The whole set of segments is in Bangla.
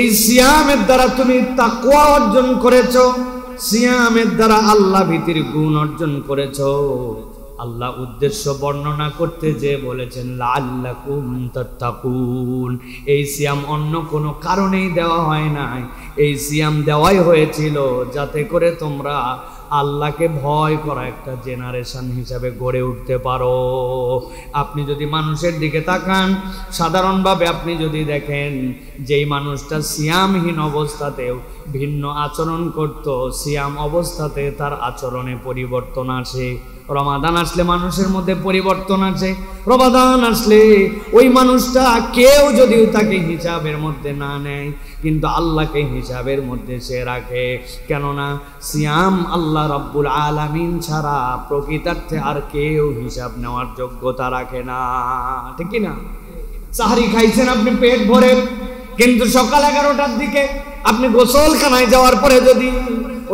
এই সিয়ামের দ্বারা তুমি তাকওয়া অর্জন করেছো, সিয়ামের দ্বারা আল্লাহ ভীতির গুণ অর্জন করেছো। আল্লাহ উদ্দেশ্য বর্ণনা করতে যে বলেছেন লাআল্লাকুম তাত্তাকুন। এই সিয়াম অন্য কোনো কারণেই দেওয়া হয় নাই, এই সিয়াম দেওয়াই হয়েছিল যাতে করে তোমরা আল্লাহকে ভয় করা একটা জেনারেশন হিসাবে গড়ে উঠতে পারো। আপনি যদি মানুষের দিকে তাকান, সাধারণভাবে আপনি যদি দেখেন যেই মানুষটা সিয়ামহীন অবস্থাতেও ভিন্ন আচরণ করত, সিয়াম অবস্থাতে তার আচরণে পরিবর্তন আসে। রমাদান আসলে মানুষের মধ্যে পরিবর্তন আছে। রমাদান আসলে ওই মানুষটা কেউ যদিও তাকে হিসাবের মধ্যে না নেয়, কিন্তু আল্লাহকে হিসাবের মধ্যে সে রাখে। কেননা সিয়াম আল্লাহ রাব্বুল আলামিন ছাড়া প্রকৃতার্থে আর কেউ হিসাব নেওয়ার যোগ্যতা রাখে না, ঠিক কি না? সাহরি খাইছেন আপনি পেট ভরে, কিন্তু সকাল 11টার দিকে আপনি গোসলখানায় যাওয়ার পরে যদি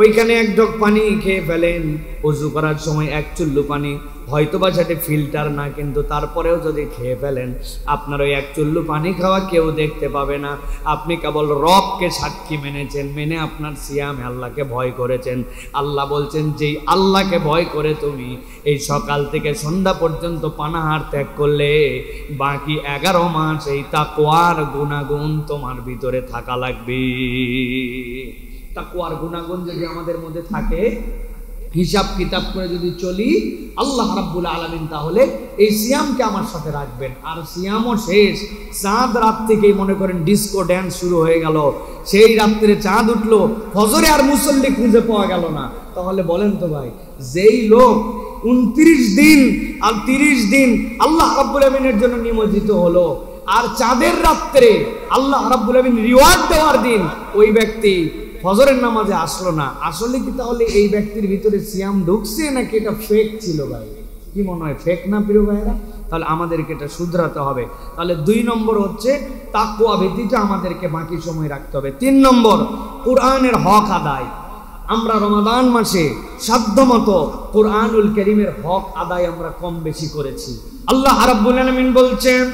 ওইখানে এক ঢোক পানি খেয়ে ফেলেন, ওযু করার সময় এক চুল্লু পানি, হয়তোবা সেটা ফিল্টার না, কিন্তু তারপরেও যদি খেয়ে ফেলেন, আপনার ওই এক চুল্লু পানি খাওয়া কেউ দেখতে পাবে না। আপনি কেবল রবকে সাক্ষী মেনেছেন, মেনে আপনার সিয়ামে আল্লাহকে ভয় করেছেন। আল্লাহ বলছেন যেই আল্লাহকে ভয় করে তুমি এই সকাল থেকে সন্ধ্যা পর্যন্ত পানাহার ত্যাগ করলে, বাকি 11 মাস এই তাকওয়ার গুণাগুণ তোমার ভিতরে থাকা লাগবে। তাকওয়ার গুণাগুণ যদি আমাদের মধ্যে থাকে, হিসাব কিতাব করে যদি চলি, আল্লাহ রাব্বুল আলামিন তাহলে এই সিয়ামকে আমার সাথে রাখবেন। আর সিয়ামও শেষ, চাঁদ রাত থেকেই মনে করেন ডিস্কো ড্যান্স শুরু হয়ে গেল, সেই রাত্রে চাঁদ উঠলো, ফজরে আর মুসল্লি খুঁজে পাওয়া গেল না। তাহলে বলেন তো ভাই, যেই লোক 29 দিন আর 30 দিন আল্লাহ রাব্বুল আলামিনের জন্য নিয়োজিত হলো, আর চাঁদের রাত্রে আল্লাহ রাব্বুল আলামিন রিওয়ার্ড দেওয়ার দিন ওই ব্যক্তি ফজরের নামাজে আসলো না, আসলে কি তাহলে এই ব্যক্তির ভিতরে সিয়াম ঢুকছে নাকি এটা ফেক ছিল? ভাই কি মনে হয়, ফেক না প্রিয় ভাইরা? তাহলে আমাদেরকে এটা শুধরাতে হবে। তাহলে 2 নম্বর হচ্ছে তাকওয়া ভীতিটা আমাদেরকে বাকি সময় রাখতে হবে। 3 নম্বর কোরআনের হক আদায়। আমরা রমাদান মাসে সাধ্যমতো কোরআনুল কারীমের হক আদায় আমরা কম বেশি করেছি। আল্লাহ রাব্বুল আলামিন বলছেন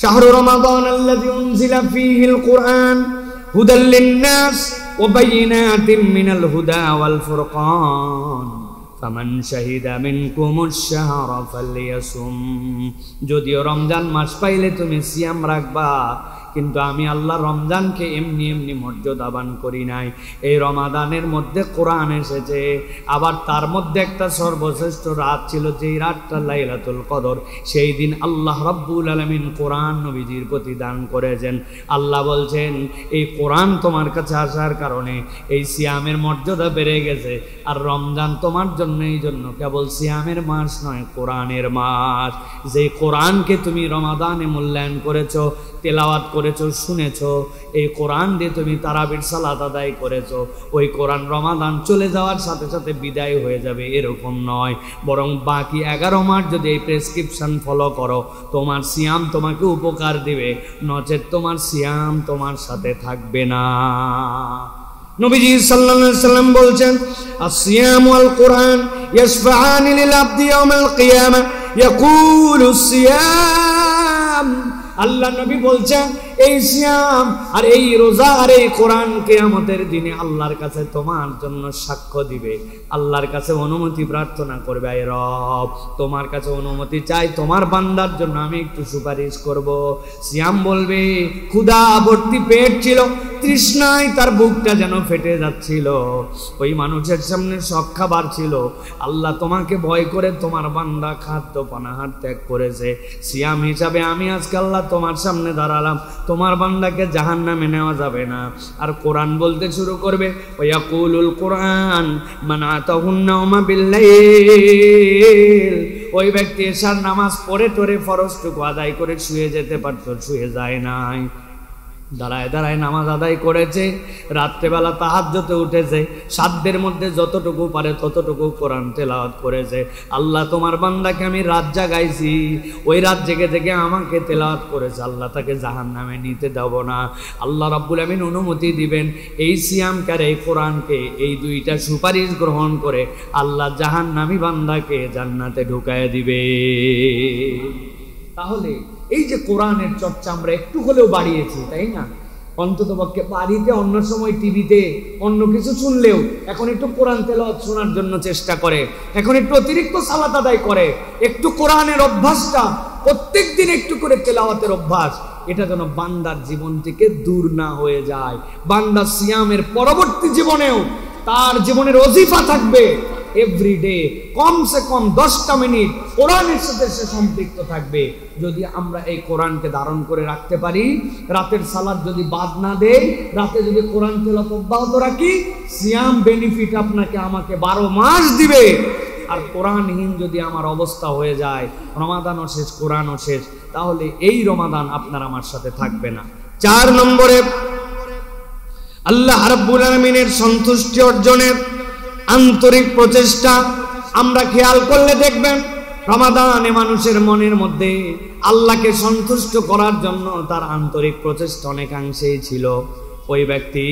শাহরু রমাদান আল্লাযী উনজিলা ফীহিল কুরআন হুদাল লিন-নাস ওয়া বাইয়িনাতিন মিনাল হুদা ওয়াল ফুরকান ফামান শাহিদা মিনকুমুশ শাহরা ফালইয়াসুম। যদিও রমজান মাস পাইলে তুমি সিয়াম রাখবা, কিন্তু আমি আল্লাহ রমজানকে এমনি এমনি মর্যাদাবান করি নাই। এই রমাদানের মধ্যে কোরআন এসেছে, আবার তার মধ্যে একটা সর্বশ্রেষ্ঠ রাত ছিল, যেই রাতটা লাইলাতুল কদর। সেই দিন আল্লাহ রাব্বুল আলামিন কোরআন নবীজির প্রতি দান করেছেন। আল্লাহ বলছেন এই কোরআন তোমার কাছে আসার কারণে এই সিয়ামের মর্যাদা বেড়ে গেছে। আর রমজান তোমার জন্য এই জন্য কেবল সিয়ামের মাস নয়, কোরআনের মাস। যেই কোরআনকে তুমি রমাদানে মূল্যায়ন করেছো, তেলাওয়াত করেছো, শুনেছো, এই কোরআন দিয়ে তুমি তারাবির সালাত আদায় করেছো, ওই কোরআন রমাদান চলে যাওয়ার সাথে সাথে বিদায় হয়ে যাবে এরকম নয়, বরং বাকি 11 মাস যদি এই প্রেসক্রিপশন ফলো করো, তোমার সিয়াম তোমাকে উপকার দিবে, নচেত তোমার সিয়াম তোমার সাথে থাকবে না। নবীজি সাল্লাল্লাহু আলাইহি সাল্লাম বলছেন আসিয়াম ওয়াল কোরআন ইয়াশফাআনি লিল আবদি ইয়াউমাল কিয়ামা ইয়াকুলু সিয়াম। আল্লাহ নবী বলছেন এই সিয়াম আর এই রোজা আর এই কোরআন কিয়ামতের দিনে আল্লাহর কাছে তোমার জন্য সাক্ষ্য দিবে, আল্লাহর কাছে অনুমতি প্রার্থনা করবে, আয় রব তোমার কাছে অনুমতি চাই, তোমার বান্দার জন্য আমি একটু সুপারিশ করব। সিয়াম বলবে ক্ষুধা ভর্তি পেট ছিল, তৃষ্ণায় তার বুকটা যেন ফেটে যাচ্ছিল, ওই মানুষের সামনে সব খাবার ছিল, আল্লাহ তোমাকে ভয় করে তোমার বান্দা খাদ্য পানাহার ত্যাগ করেছে, সিয়াম হিসাবে আমি আজকে আল্লাহ তোমার সামনে দাঁড়ালাম, তোমার বান্দাকে জাহান্নামে নেওয়া যাবে না। আর কোরআন বলতে শুরু করবে ওয়ায়াকুলুল কোরআন মান আতাহুন নাওমা বিল্লাইল। ওই ব্যক্তি এশার নামাজ পড়ে টরে ফরজটুকু আদায় করে শুয়ে যেতে পারতো, শুয়ে যায় নাই, দাঁড়ায় দাঁড়ায় নামাজ আদায় করেছে, রাত্রেবেলা তাহাজ্জুদে উঠেছে, সাধ্যের মধ্যে যতটুকু পারে ততটুকু কোরআন তেলাওয়াত করেছে। আল্লাহ তোমার বান্দাকে আমি রাত জাগাইছি, ওই রাত জেগে জেগে আমাকে তেলাওয়াত করেছে, আল্লাহ তাকে জাহান্নামে নিতে দেব না। আল্লাহ রাব্বুল আমিন অনুমতি দিবেন এই সিয়ামকে আর এই কোরআনকে, এই দুইটা সুপারিশ গ্রহণ করে আল্লাহ জাহান্নামী বান্দাকে জান্নাতে ঢুকায় দিবে। তাহলে এই যে কোরআনের চর্চা আমরা একটু হলেও বাড়িয়েছি, তাই না? অন্ততপক্ষে বাড়িতে অন্য সময় টিভিতে অন্য কিছু শুনলেও এখন একটু কোরআন তেলাওয়াত শোনার জন্য চেষ্টা করে, এখন একটু অতিরিক্ত সালাত আদায় করে, একটু কোরআনের অভ্যাসটা প্রত্যেকদিন একটু করে তেলাওয়াতের অভ্যাস, এটা যেন বান্দার জীবন থেকে দূর না হয়ে যায়। বান্দা সিয়ামের পরবর্তী জীবনেও তার জীবনের ওজিফা থাকবে এভরিডে কমসে কম 10টা মিনিট কোরআনের সাথে সে সম্পৃক্ত থাকবে। যদি আমরা এই কোরআনকে ধারণ করে রাখতে পারি, রাতের সালাত যদি বাদ না দেই, রাতে যদি কোরআন তেলাওয়াত অব্যাহত রাখি, সিয়াম বেনিফিট আপনাকে আমাকে 12 মাস দিবে। আর কোরআনহীন যদি আমার অবস্থা হয়ে যায়, রমাদানও শেষ কোরআনও শেষ, তাহলে এই রমাদান আপনার আমার সাথে থাকবে না। 4 নম্বরে আল্লাহ রাব্বুল আলামিনের সন্তুষ্টি অর্জনের আন্তরিক প্রচেষ্টা। আমরা খেয়াল করলে দেখবেন রমাদানে মানুষের মনের মধ্যে আল্লাহকে সন্তুষ্ট করার জন্য তার আন্তরিক প্রচেষ্টা অনেকাংশেই ছিল। ওই ব্যক্তি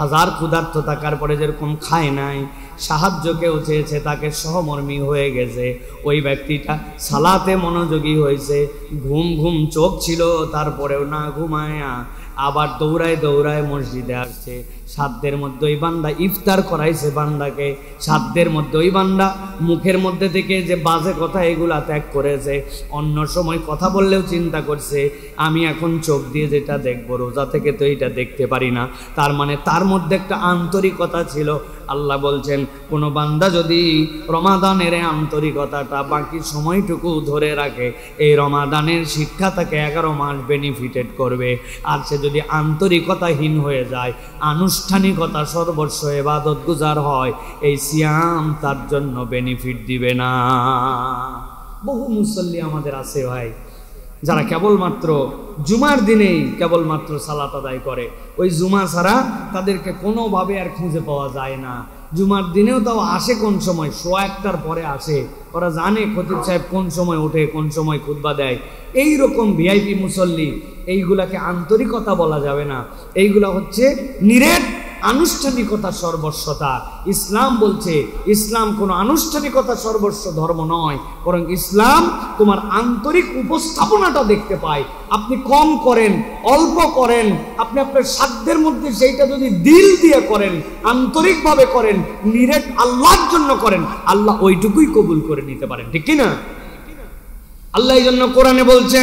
হাজার ক্ষুধার্ত থাকার পরে যেরকম খায় নাই, সাহায্য কেউ চেয়েছে তাকে সহমর্মী হয়ে গেছে, ওই ব্যক্তিটা সালাতে মনোযোগী হয়েছে, ঘুম ঘুম চোখ ছিল তারপরেও না ঘুমায়া আবার দৌড়ায় দৌড়ায় মসজিদে আসছে। সাধ্যের মধ্যে ওই বান্দা ইফতার করাইছে বান্দাকে, সাধ্যের মধ্যে ওই বান্দা মুখের মধ্যে থেকে যে বাজে কথা এগুলা ত্যাগ করেছে। অন্য সময় কথা বললেও চিন্তা করছে আমি এখন চোখ দিয়ে যেটা দেখবো, রোজা থেকে তো এইটা দেখতে পারি না। তার মানে তার মধ্যে একটা আন্তরিকতা ছিল। আল্লাহ বলছেন কোনো বান্দা যদি রমাদানের আন্তরিকতাটা বাকি সময়টুকু ধরে রাখে, এই রমাদানের শিক্ষা তাকে 11 মাস বেনিফিটেড করবে। আর সে যদি আন্তরিকতাহীন হয়ে যায়, আনুষ্ঠানিকতা সর্বস্ব ইবাদত গুজার হয়, এই সিয়াম তার জন্য বেনিফিট দিবে না। বহু মুসল্লি আমাদের আছে ভাই, যারা কেবলমাত্র জুমার দিনেই কেবলমাত্র সালাত আদায় করে, ওই জুমা ছাড়া তাদেরকে কোনোভাবে আর খুঁজে পাওয়া যায় না। জুমার দিনেও তাও আসে কোন সময়, 1:15টার পরে আসে। ওরা জানে খতিব সাহেব কোন সময় ওঠে, কোন সময় খুতবা দেয়। এই রকম ভিআইপি মুসল্লি, এইগুলাকে আন্তরিকতা বলা যাবে না, এইগুলা হচ্ছে নিরেট আনুষ্ঠানিকতা সর্বস্বতা। ইসলাম বলছে ইসলাম কোনো আনুষ্ঠানিকতা সর্বস্ব ধর্ম নয়, বরং ইসলাম তোমার আন্তরিক উপস্থাপনাটা দেখতে পায়। আপনি কম করেন, অল্প করেন, আপনি আপনার সাধ্যের মধ্যে সেইটা যদি দিল দিয়ে করেন, আন্তরিকভাবে করেন, নিরেট আল্লাহর জন্য করেন, আল্লাহ ওইটুকুই কবুল করে নিতে পারেন, ঠিক কিনা? আল্লাহ এই জন্য কোরআনে বলছে,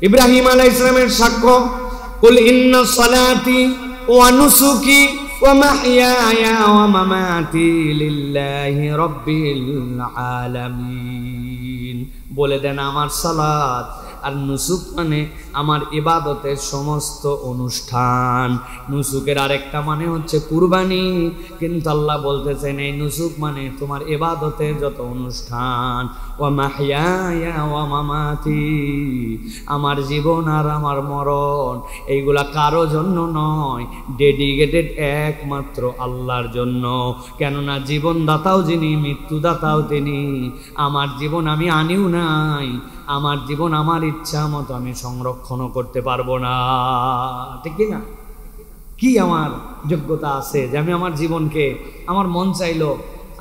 ইব্রাহিম আলাইহিস সালামের সাক্ষ্য, কুল ইন্না সালাতি ওয়া নুসুকি ওয়া মাহইয়ায়া ওয়া মামাতি লিল্লাহি রাব্বিল আলামিন। বলে দেন আমার সালাত আর নুসুক মানে আমার ইবাদতের সমস্ত অনুষ্ঠান। নুসুকের আরেকটা মানে হচ্ছে কুরবানি, কিন্তু আল্লাহ বলতেছেন এই নুসুক মানে তোমার ইবাদতের যত অনুষ্ঠান। ওয়া মাহইয়ায়া ওয়া মামাতি, আমার জীবন আর আমার মরণ এইগুলা কারো জন্য নয়, ডেডিকেটেড একমাত্র আল্লাহর জন্য। কেননা জীবনদাতাও যিনি, মৃত্যুদাতাও তিনি। আমার জীবন আমি আনিও নাই, আমার জীবন আমার ইচ্ছা মতো আমি সংরক্ষণও করতে পারবো না, ঠিক না? কি আমার যোগ্যতা আছে যে আমি আমার জীবনকে, আমার মন চাইলো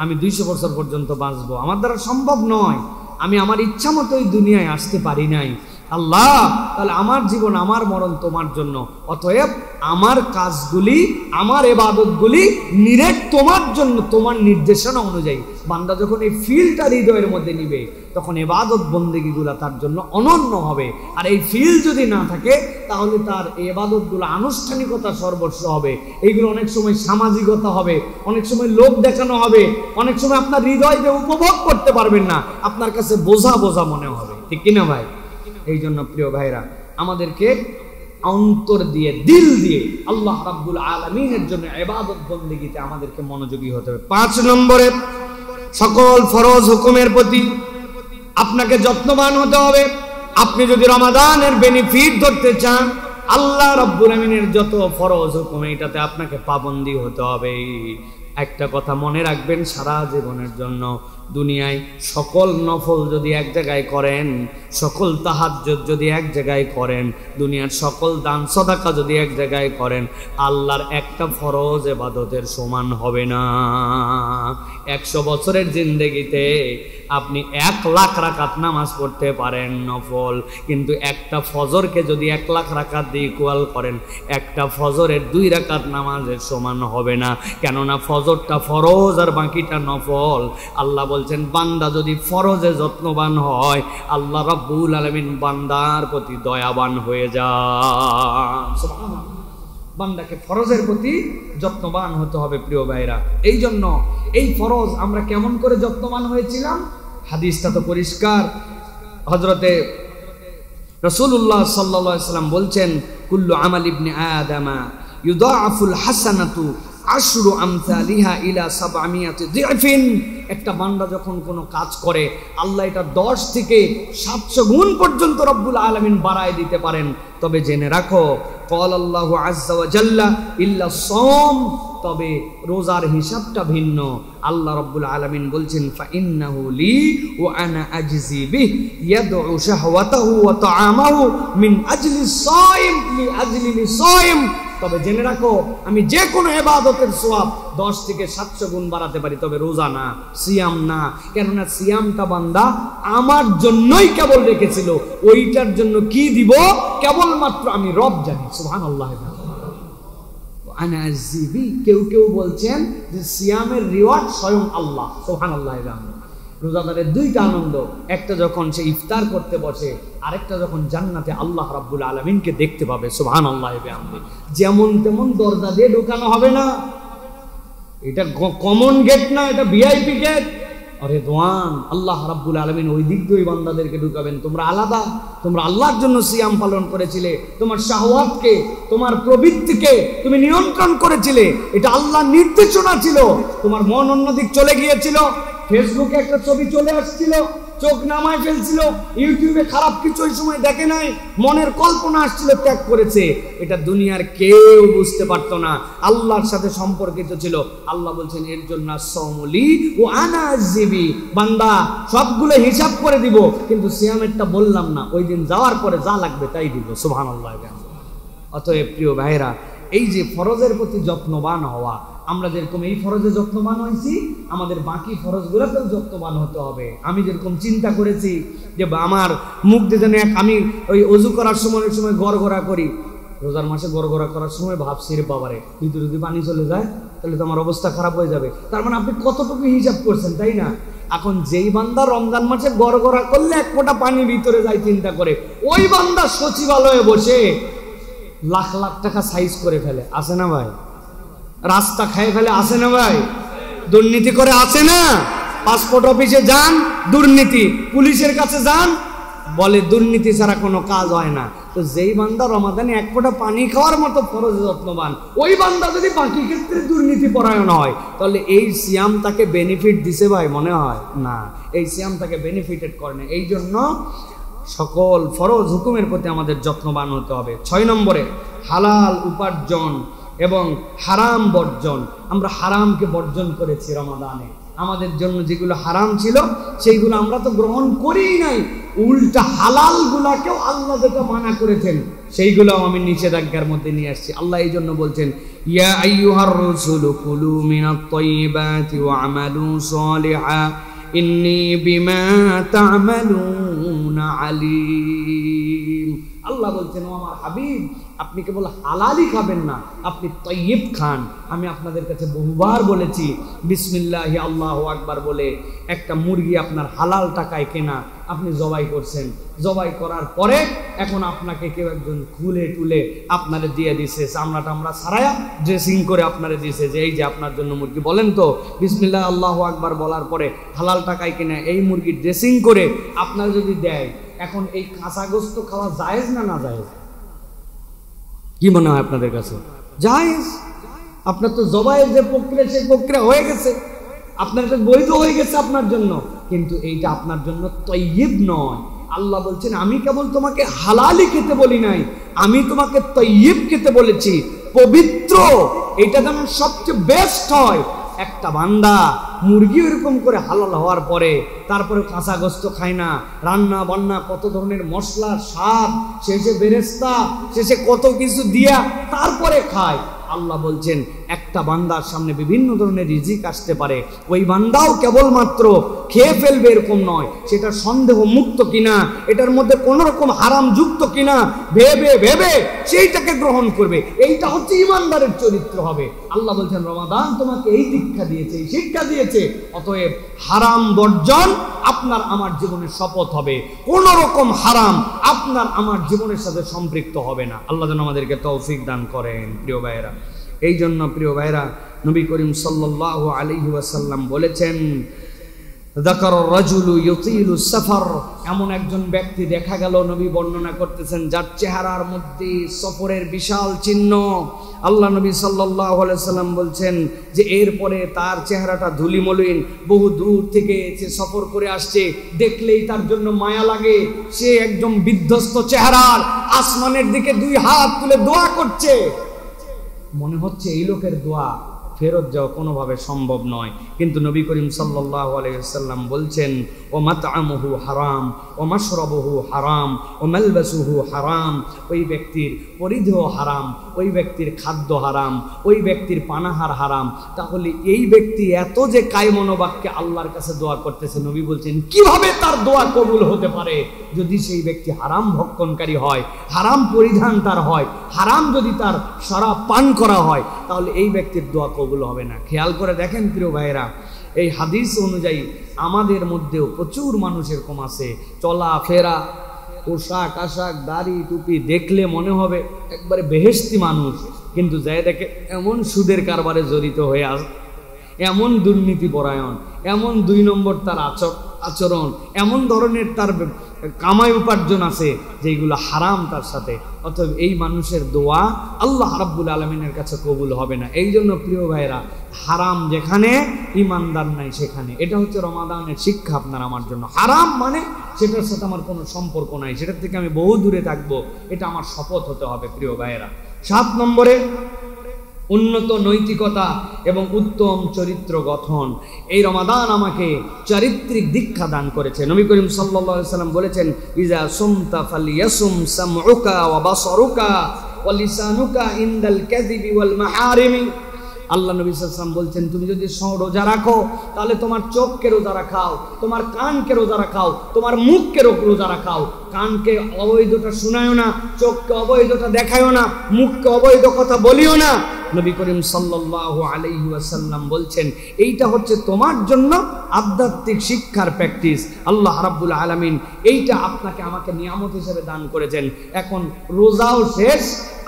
আমি 200 বছর পর্যন্ত বাঁচবো? আমার দ্বারা সম্ভব নয়। আমি আমার ইচ্ছা মতো এই দুনিয়ায় আসতে পারি নাই। আল্লাহ, তাহলে আমার জীবন আমার মরণ তোমার জন্য, অতএব আমার কাজগুলি, আমার ইবাদতগুলি নিরেট তোমার জন্য, তোমার নির্দেশনা অনুযায়ী। বান্দা যখন এই ফিলটা হৃদয়ের মধ্যে নিবে, তখন ইবাদত বন্দেগীগুলো তার জন্য অনন্য হবে। আর এই ফিল যদি না থাকে, তাহলে তার ইবাদতগুলো আনুষ্ঠানিকতা সর্বস্ব হবে। এইগুলো অনেক সময় সামাজিকতা হবে, অনেক সময় লোক দেখানো হবে, অনেক সময় আপনার হৃদয় যে উপভোগ করতে পারবেন না, আপনার কাছে বোঝা বোঝা মনে হবে, ঠিক কিনা ভাই? এই জন্য প্রিয় ভাইরা, আমাদেরকে অন্তর দিয়ে, দিল দিয়ে আল্লাহ রাব্বুল আলামিনের জন্য ইবাদত বন্দেগীতে আমাদেরকে মনোযোগী হতে হবে। 5 নম্বরে, সকল ফরজ হুকুমের প্রতি আপনাকে যত্নবান হতে হবে। আপনি যদি রমাদানের বেনিফিট ধরতে চান, আল্লাহ রাব্বুল আলামিনের যত ফরজ হুকুম, এটাতে আপনাকে পাবন্দী হতে হবে। একটা কথা মনে রাখবেন সারা জীবনের জন্য, দুনিয়ায় সকল নফল যদি এক জায়গায় করেন, সকল তাহাজ্জুদ যদি এক জায়গায় করেন, দুনিয়ার সকল দান সদাকা যদি এক জায়গায় করেন, আল্লাহর একটা ফরজ ইবাদতের সমান হবে না। 100 বছরের জিন্দেগিতে আপনি 1 লাখ রাকাত নামাজ পড়তে পারেন নফল, কিন্তু একটা ফজরকে যদি 1 লাখ রাকাত দিয়ে ইকুয়াল করেন, একটা ফজরের 2 রাকাত নামাজের সমান হবে না। কেননা ফজরটা ফরজ আর বাকিটা নফল। আল্লাহ বলছেন বান্দা যদি ফরজে যত্নবান হয়, আল্লাহ রাব্বুল আলামিন বান্দার প্রতি দয়াবান হয়ে যান। সুবহানাল্লাহ। বান্দাকে ফরজের প্রতি যত্নবান হতে হবে প্রিয় ভাইরা। এই জন্য এই ফরজ আমরা কেমন করে যত্নবান হয়েছিলাম, হাদিসটা তো পরিষ্কার। হযরতে রাসূলুল্লাহ সাল্লাল্লাহু আলাইহি ওয়াসাল্লাম বলছেন, কুল্লু আমাল ইবনে আদামা ইউদাআফুল হাসানাতু আশরু আমসালিহা ইলা 700 দিফিন। একটা বান্দা যখন কোনো কাজ করে, আল্লাহ এটা 10 থেকে 700 গুণ পর্যন্ত রব্বুল আলামিন বাড়ায় দিতে পারেন। তবে জেনে রাখো, ক্বাল আল্লাহু আযজা ওয়া জাল্লা ইল্লা সাওম, তবে রোজার হিসাবটা ভিন্ন। আল্লাহ রাব্বুল আলামিন বলছেন ফা ইন্নাহু লি ওয়া আনা আজজি বিহি ইয়াদউ শাহওয়াতাহু ওয়া তাআমাহু মিন আজলি সাইম লি আজলি সাইম। তবে জেনে রাখো, আমি যে কোনো ইবাদতের সওয়াব 10 থেকে 700 গুণ বাড়াতে পারি, তবে রোজা না, সিয়াম না। কেননা সিয়ামটা বান্দা আমার জন্যই কেবল রেখেছিল, ওইটার জন্য কি দিব কেবলমাত্র আমি রব জানি। সুবহানাল্লাহ। আনা আযজিবি, কেউ কেউ বলছেন যে সিয়ামের রিওয়ার্ড স্বয়ং আল্লাহ। সুবহানাল্লাহ। রোজাদারের 2টা আনন্দ, একটা যখন সে ইফতার করতে বসে, আরেকটা যখন জান্নাতে আল্লাহ রাব্বুল আলামিনকে দেখতে পাবে। সুবহানাল্লাহ। যেমন তেমন দরজা দিয়ে ঢোকানো হবে না, এটা কমন গেট না, এটা ভিআইপি গেট। আরে দোয়ান আল্লাহ রাব্বুল আলামিন ওই দিক দিয়ে বান্দাদেরকে ঢুকাবেন। তোমরা আলাদা, তোমরা আল্লাহর জন্য সিয়াম পালন করেছিলে, তোমার শাহওয়াতকে, তোমার প্রবৃত্তিকে তুমি নিয়ন্ত্রণ করেছিলে, এটা আল্লাহর নির্দেশনা ছিল। তোমার মন অন্যদিক চলে গিয়েছিল, ফেসবুকে একটা ছবি চলে আসছিল, চোখ নামায় ফেলছিল, ইউটিউবে খারাপ কিছু ওই সময় দেখে নাই, মনের কল্পনা আসছিল, ত্যাগ করেছে। এটা দুনিয়ার কেউ বুঝতে পারতো না, আল্লাহর সাথে সম্পর্কিত ছিল। আল্লাহ বলছেন এর জন্য সাওমুলি ও আনা আযজিবি, বান্দা সবগুলো হিসাব করে দিব, কিন্তু সিয়ামেরটা বললাম না, ওই দিন যাওয়ার পরে যা লাগবে তাই দিব। সুবহানাল্লাহ। অতএব প্রিয় ভাইরা, এই যে ফরজের প্রতি যত্নবান হওয়া, আমরা যেরকম এই ফরজে যত্নবান হয়েছি, আমাদের বাকি ফরজগুলোতেও যত্নবান হতে হবে। আমি যেরকম চিন্তা করেছি যে আমার মুখ দিয়ে যেন আমি ওই অজু করার সময় গড়গড়া করি, রোজার মাসে গড়গড়া করার সময় ভাবছি রে বাবারে, ভিতরে যদি পানি চলে যায় তাহলে তো আমার অবস্থা খারাপ হয়ে যাবে। তার মানে আপনি কতটুকু হিসাব করছেন, তাই না? এখন যেই বান্দা রমজান মাসে গড়গড়া করলে 1 ফোঁটা পানি ভিতরে যায় চিন্তা করে, ওই বান্দা সচিবালয়ে বসে লাখ লাখ টাকা সাইজ করে ফেলে, আছে না ভাই? রাস্তা খেয়ে ফেলে, আছে না ভাই? দুর্নীতি করে, আছে না? পাসপোর্ট অফিসে যান, দুর্নীতি। পুলিশের কাছে যান, বলে দুর্নীতি ছাড়া কোনো কাজ হয় না। তো যেই বান্দা রমাদানে 1 ফোঁটা পানি খাওয়ার মতো ফরজ যত্নবান, ওই বান্দা যদি বাকি ক্ষেত্রে দুর্নীতি পরায়ণ হয়, তাহলে এই সিয়াম তাকে বেনিফিট দিছে ভাই? মনে হয় না, এই সিয়াম তাকে বেনিফিটেড করে না। এই জন্য সকল ফরজ হুকুমের প্রতি আমাদের যত্নবান হতে হবে। 6 নম্বরে হালাল উপার্জন এবং হারাম বর্জন। আমরা হারামকে বর্জন করেছি রমাদানে। আমাদের জন্য যেগুলো হারাম ছিল সেইগুলো আমরা তো গ্রহণ করিই নাই, উল্টা হালাল গুলাকেও আল্লাহ যেটা মানা করেছেন সেইগুলো আমি নিষেধাজ্ঞার মধ্যে নিয়ে আসছি। আল্লাহ এই জন্য বলছেন, ইয়া আইয়ুহার রাসূলু কুলু মিনাত তাইয়্যিবাতি ওয়া আমালু সালিহা ইন্নী বিমা তা'মালুনা আলীম। আল্লাহ বলছেন, ও আমার হাবিব, আপনি কেবল হালালই খাবেন না, আপনি তয়্যিব খান। আমি আপনাদের কাছে বহুবার বলেছি, বিসমিল্লাহি আল্লাহু আকবার বলে একটা মুরগি আপনার হালাল টাকায় কেনা, আপনি জবাই করছেন, জবাই করার পরে এখন আপনাকে কেউ একজন খুলে টুলে আপনারে দিয়ে দিছে, চামড়া টামড়া ছাড়ায়া ড্রেসিং করে আপনারে দিছে যে এই যে আপনার জন্য মুরগি। বলেন তো, বিসমিল্লাহ আল্লাহু আকবার বলার পরে হালাল টাকায় কেনা এই মুরগি ড্রেসিং করে আপনার যদি দেয়, এখন এই কাঁচা গোস্ত খাওয়া জায়েজ না না জায়েজ? কি মনে হয় আপনাদের কাছে? জায়েজ। আপনার তো জবাইয়ের যে প্রক্রিয়া, সেই প্রক্রিয়া হয়ে গেছে, আপনার এটা বৈধ হয়ে গেছে আপনার জন্য, কিন্তু এইটা আপনার জন্য তয়্যিব নয়। আল্লাহ বলছেন, আমি কেবল তোমাকে হালালি খেতে বলি নাই, আমি তোমাকে তয়্যিব খেতে বলেছি, পবিত্র। এটা যেন সবচেয়ে বেস্ট হয়। একটা বান্দা মুরগি এরকম করে হালাল হওয়ার পরে তারপরে কাঁচা গোস্ত খায় না, রান্না বান্না কত ধরনের মশলা স্বাদ, শেষে বেরেস্তা, শেষে কত কিছু দিয়া তারপরে খায়। আল্লাহ বলছেন একটা বান্দার সামনে বিভিন্ন ধরনের রিজিক আসতে পারে, ওই বান্দাও কেবলমাত্র খেয়ে ফেলবে এরকম নয়, সেটা সন্দেহ মুক্ত কিনা, এটার মধ্যে কোন রকম হারাম যুক্ত কিনা ভেবে ভেবে সেইটাকে গ্রহণ করবে। এইটা হচ্ছে ইমানদারের চরিত্র হবে। আল্লাহ বলছেন রমাদান তোমাকে এই দীক্ষা দিয়েছে, এই শিক্ষা দিয়েছে, অতএব হারাম বর্জন আপনার আমার জীবনের শপথ হবে। কোন রকম হারাম আপনার আমার জীবনের সাথে সম্পৃক্ত হবে না। আল্লাহ যেন আমাদেরকে তৌফিক দান করেন। প্রিয় ভাইরা, এই জন্য প্রিয় ভাইরা, নবী করিম সাল্লাল্লাহু আলাইহি ওয়াসাল্লাম বলেছেন যাকার রাজুলু ইউতিলু সফর, এমন একজন ব্যক্তি দেখা গেল, নবী বর্ণনা করতেছেন, যার চেহারার মধ্যে সফরের বিশাল চিহ্ন। আল্লাহ নবী সাল্লাল্লাহু আলাইহি সাল্লাম বলছেন যে এরপরে তার চেহারাটা ধুলিমলিন, বহু দূর থেকে সে সফর করে আসছে, দেখলেই তার জন্য মায়া লাগে। সে একদম বিধ্বস্ত চেহারার, আসমানের দিকে দুই হাত তুলে দোয়া করছে, মনে হচ্ছে এই লোকের দোয়া ফেরত যাওয়া কোনোভাবে সম্ভব নয়। কিন্তু নবী করিম সাল্লাল্লাহু আলাইহি ওয়াসাল্লাম বলছেন ও মাতআমুহু হারাম ও মাশরাবুহু হারাম ও মালবাসুহু হারাম, ওই ব্যক্তির পরিধেয় হারাম, ওই ব্যক্তির খাদ্য হারাম, ওই ব্যক্তির পানাহার হারাম। তাহলে এই ব্যক্তি এত যে কায়মনোবাক্যে আল্লাহর কাছে দোয়া করতেছে, নবী বলছেন কিভাবে তার দোয়া কবুল হতে পারে যদি সেই ব্যক্তি হারাম ভক্ষণকারী হয়, হারাম পরিধান তার হয়, হারাম যদি তার শরাব পান করা হয়, তাহলে এই ব্যক্তির দোয়া কবুল হবে না। খেয়াল করে দেখেন প্রিয় ভাইয়েরা, এই হাদিস অনুযায়ী আমাদের মধ্যেও প্রচুর মানুষ এরকম আছে, চলাফেরা, পোশাক আশাক, দাড়ি টুপি দেখলে মনে হবে একবারে বেহেশতি মানুষ, কিন্তু যাই দেখে এমন সুদের কারবারে জড়িত হয়ে এমন দুর্নীতি পরায়ণ, এমন দুই নম্বর তার আচরণ, এমন ধরনের তার কামাই উপার্জন আছে যেগুলো হারাম তার সাথে। অতএব এই মানুষের দোয়া আল্লাহ রাব্বুল আলামিনের কাছে কবুল হবে না। এই জন্য প্রিয় ভাইরা, হারাম যেখানে ইমানদার নাই সেখানে, এটা হচ্ছে রমাদানের শিক্ষা আপনার আমার জন্য। হারাম মানে সেটার সাথে আমার কোনো সম্পর্ক নাই, সেটার থেকে আমি বহু দূরে থাকবো, এটা আমার শপথ হতে হবে প্রিয় ভাইয়েরা। 7 নম্বরে উন্নত নৈতিকতা এবং উত্তম চরিত্র গঠন। এই রমাদান আমাকে চারিত্রিক দীক্ষা দান করেছে। নবী করিম সাল্লাল্লাহু আলাইহি ওয়াসাল্লাম বলেছেন ইজা সুমতা ফালিয়াসুম সামউকা ওয়া বাসারুকা ওয়া লিসানুকা ইনদাল কাযিবি ওয়াল মাহারিমি। আল্লাহ নবী সাল্লাল্লাহু আলাইহি ওয়াসাল্লাম বলছেন তুমি যদি রোজা রাখো তাহলে তোমার চোখকে রোজা রাখাও, তোমার কানকে রোজা রাখাও, তোমার মুখকে রোজা রাখাও। কানকে অবৈধটা শোনায়ও না, চোখকে অবৈধটা দেখায়ও না, মুখকে অবৈধ কথা বলিও না। নবী করিম সাল্লাল্লাহু আলাইহি ওয়াসাল্লাম বলছেন এইটা হচ্ছে তোমার জন্য আধ্যাত্মিক শিক্ষার প্র্যাকটিস। আল্লাহ রাব্বুল আলামিন এইটা আপনাকে আমাকে নিয়ামত হিসেবে দান করেছেন। এখন রোজাও শেষ,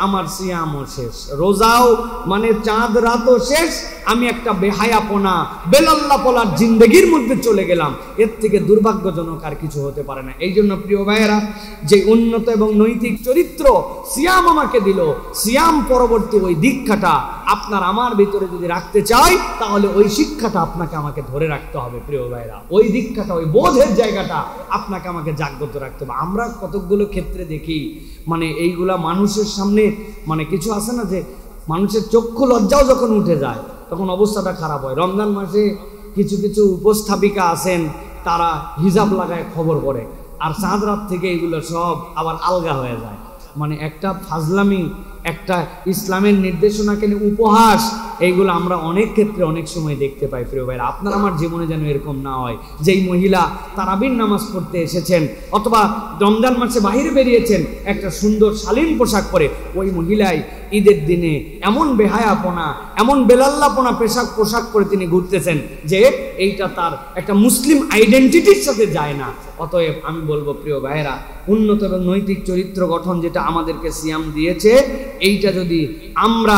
আমার সিয়ামও শেষ। রোজাও মানে চাঁদ রাতও শেষ, আমি একটা বেহায়াপনা বেলাল্লাপনার জিন্দেগির মধ্যে চলে গেলাম। এর থেকে দুর্ভাগ্যজনক আর কিছু হতে পারে না। এই জন্য প্রিয় ভাইয়েরা, যে উন্নত এবং নৈতিক চরিত্র সিয়াম আমাকে দিল, সিয়াম পরবর্তী ওই দীক্ষাটা আপনার আমার ভিতরে যদি রাখতে চাই, তাহলে ওই শিক্ষাটা আপনাকে আমাকে ধরে রাখতে হবে প্রিয় ভাইয়েরা। ওই দীক্ষাটা, ওই বোধের জায়গাটা আপনাকে আমাকে জাগ্রত রাখতে হবে। আমরা কতকগুলো ক্ষেত্রে দেখি মানে এইগুলা মানুষের সামনে মানে কিছু আছে না, যে মানুষের চক্ষু লজ্জাও যখন উঠে যায় তখন অবস্থাটা খারাপ হয়। রমজান মাসে কিছু কিছু উপস্থাপিকা আছেন, তারা হিজাব লাগায় খবর করে, আর চাঁদ রাত থেকে এগুলো সব আবার আলগা হয়ে যায়। মানে একটা ফাজলামি, একটা ইসলামের নির্দেশনাকে উপহাস, এইগুলো আমরা অনেক ক্ষেত্রে অনেক সময় দেখতে পাই প্রিয় ভাইরা। আপনার আমার জীবনে যেন এরকম না হয়, যেই মহিলা তারাবির নামাজ পড়তে এসেছেন অথবা রমজান মাসে বাহিরে বেরিয়েছেন একটা সুন্দর শালীন পোশাক পরে, ওই মহিলাই ঈদের দিনে এমন বেহায়াপনা, এমন বেলাল্লাপনা পোশাক পরে তিনি ঘুরতেছেন যে এইটা তার একটা মুসলিম আইডেন্টিটির সাথে যায় না। অতএব আমি বলবো প্রিয় ভাইয়েরা, উন্নত এবং নৈতিক চরিত্র গঠন যেটা আমাদেরকে সিয়াম দিয়েছে, এইটা যদি আমরা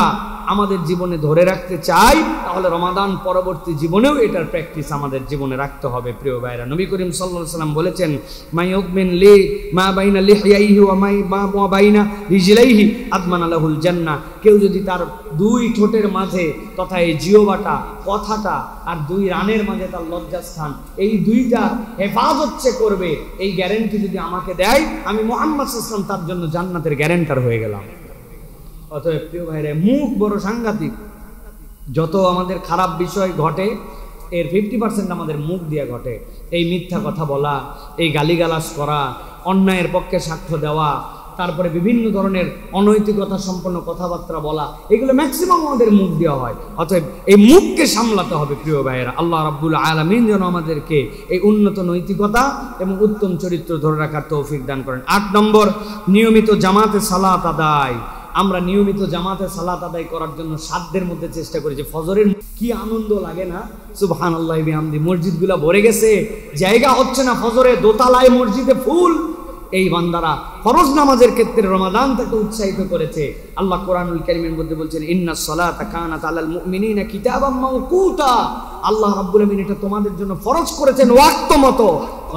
আমাদের জীবনে ধরে রাখতে চাই, তাহলে রমাদান পরবর্তী জীবনেও এটার প্র্যাকটিস আমাদের জীবনে রাখতে হবে প্রিয় ভাইরা। নবী করিম সাল্লাল্লাহু আলাইহি ওয়াসাল্লাম বলেছেন মাইয়ুমিন লি মা বাইনা লিহইয়াইহি ওয়া মা বাইনা রিজলাইহি আদমানা লাহুল জান্নাহ। কেউ যদি তার দুই ঠোঁটের মাঝে তথা এই জিহ্বাটা, কথাটা আর দুই রানের মাঝে তার লজ্জাস্থান, এই দুইটা হেফাজত করবে, এই গ্যারান্টি যদি আমাকে দেয়, আমি মুহাম্মদ সাল্লাল্লাহু আলাইহি ওয়াসাল্লাম তার জন্য জান্নাতের গ্যারান্টার হয়ে গেলাম। অতএব প্রিয় ভাইরা, মুখ বড় সাংঘাতিক। যত আমাদের খারাপ বিষয় ঘটে এর 50% আমাদের মুখ দিয়ে ঘটে। এই মিথ্যা কথা বলা, এই গালিগালাজ করা, অন্যায়ের পক্ষে সাক্ষ্য দেওয়া, তারপরে বিভিন্ন ধরনের অনৈতিকতা সম্পন্ন কথাবার্তা বলা, এগুলো ম্যাক্সিমাম আমাদের মুখ দেওয়া হয়। অতএব এই মুখকে সামলাতে হবে প্রিয় ভাইয়েরা। আল্লাহ রাব্বুল আলামিন যেন আমাদেরকে এই উন্নত নৈতিকতা এবং উত্তম চরিত্র ধরে রাখার তৌফিক দান করেন। 8 নম্বর, নিয়মিত জামাতে সালাত আদায়। আমরা নিয়মিত জামাতে সালাত আদায় করার জন্য সাধ্যের মধ্যে চেষ্টা করি। যে ফজরের কি আনন্দ লাগে না, সুবহানাল্লাহি বিহামদি। মসজিদগুলো ভরে গেছে, জায়গা হচ্ছে না, ফজরে দোতলায় মসজিদে ফুল। এই বান্দারা ফরজ নামাজের ক্ষেত্রে রমাদান তাকে উৎসাহিত করেছে। আল্লাহ কোরআনুল কারীমের মধ্যে বলছেন, ইন্নাস সালাতা কানাত আলাল মুমিনিনা কিতাবাম মাওকুতা। আল্লাহ রাব্বুল আমিন এটা তোমাদের জন্য ফরজ করেছেন ওয়াক্ত মতো।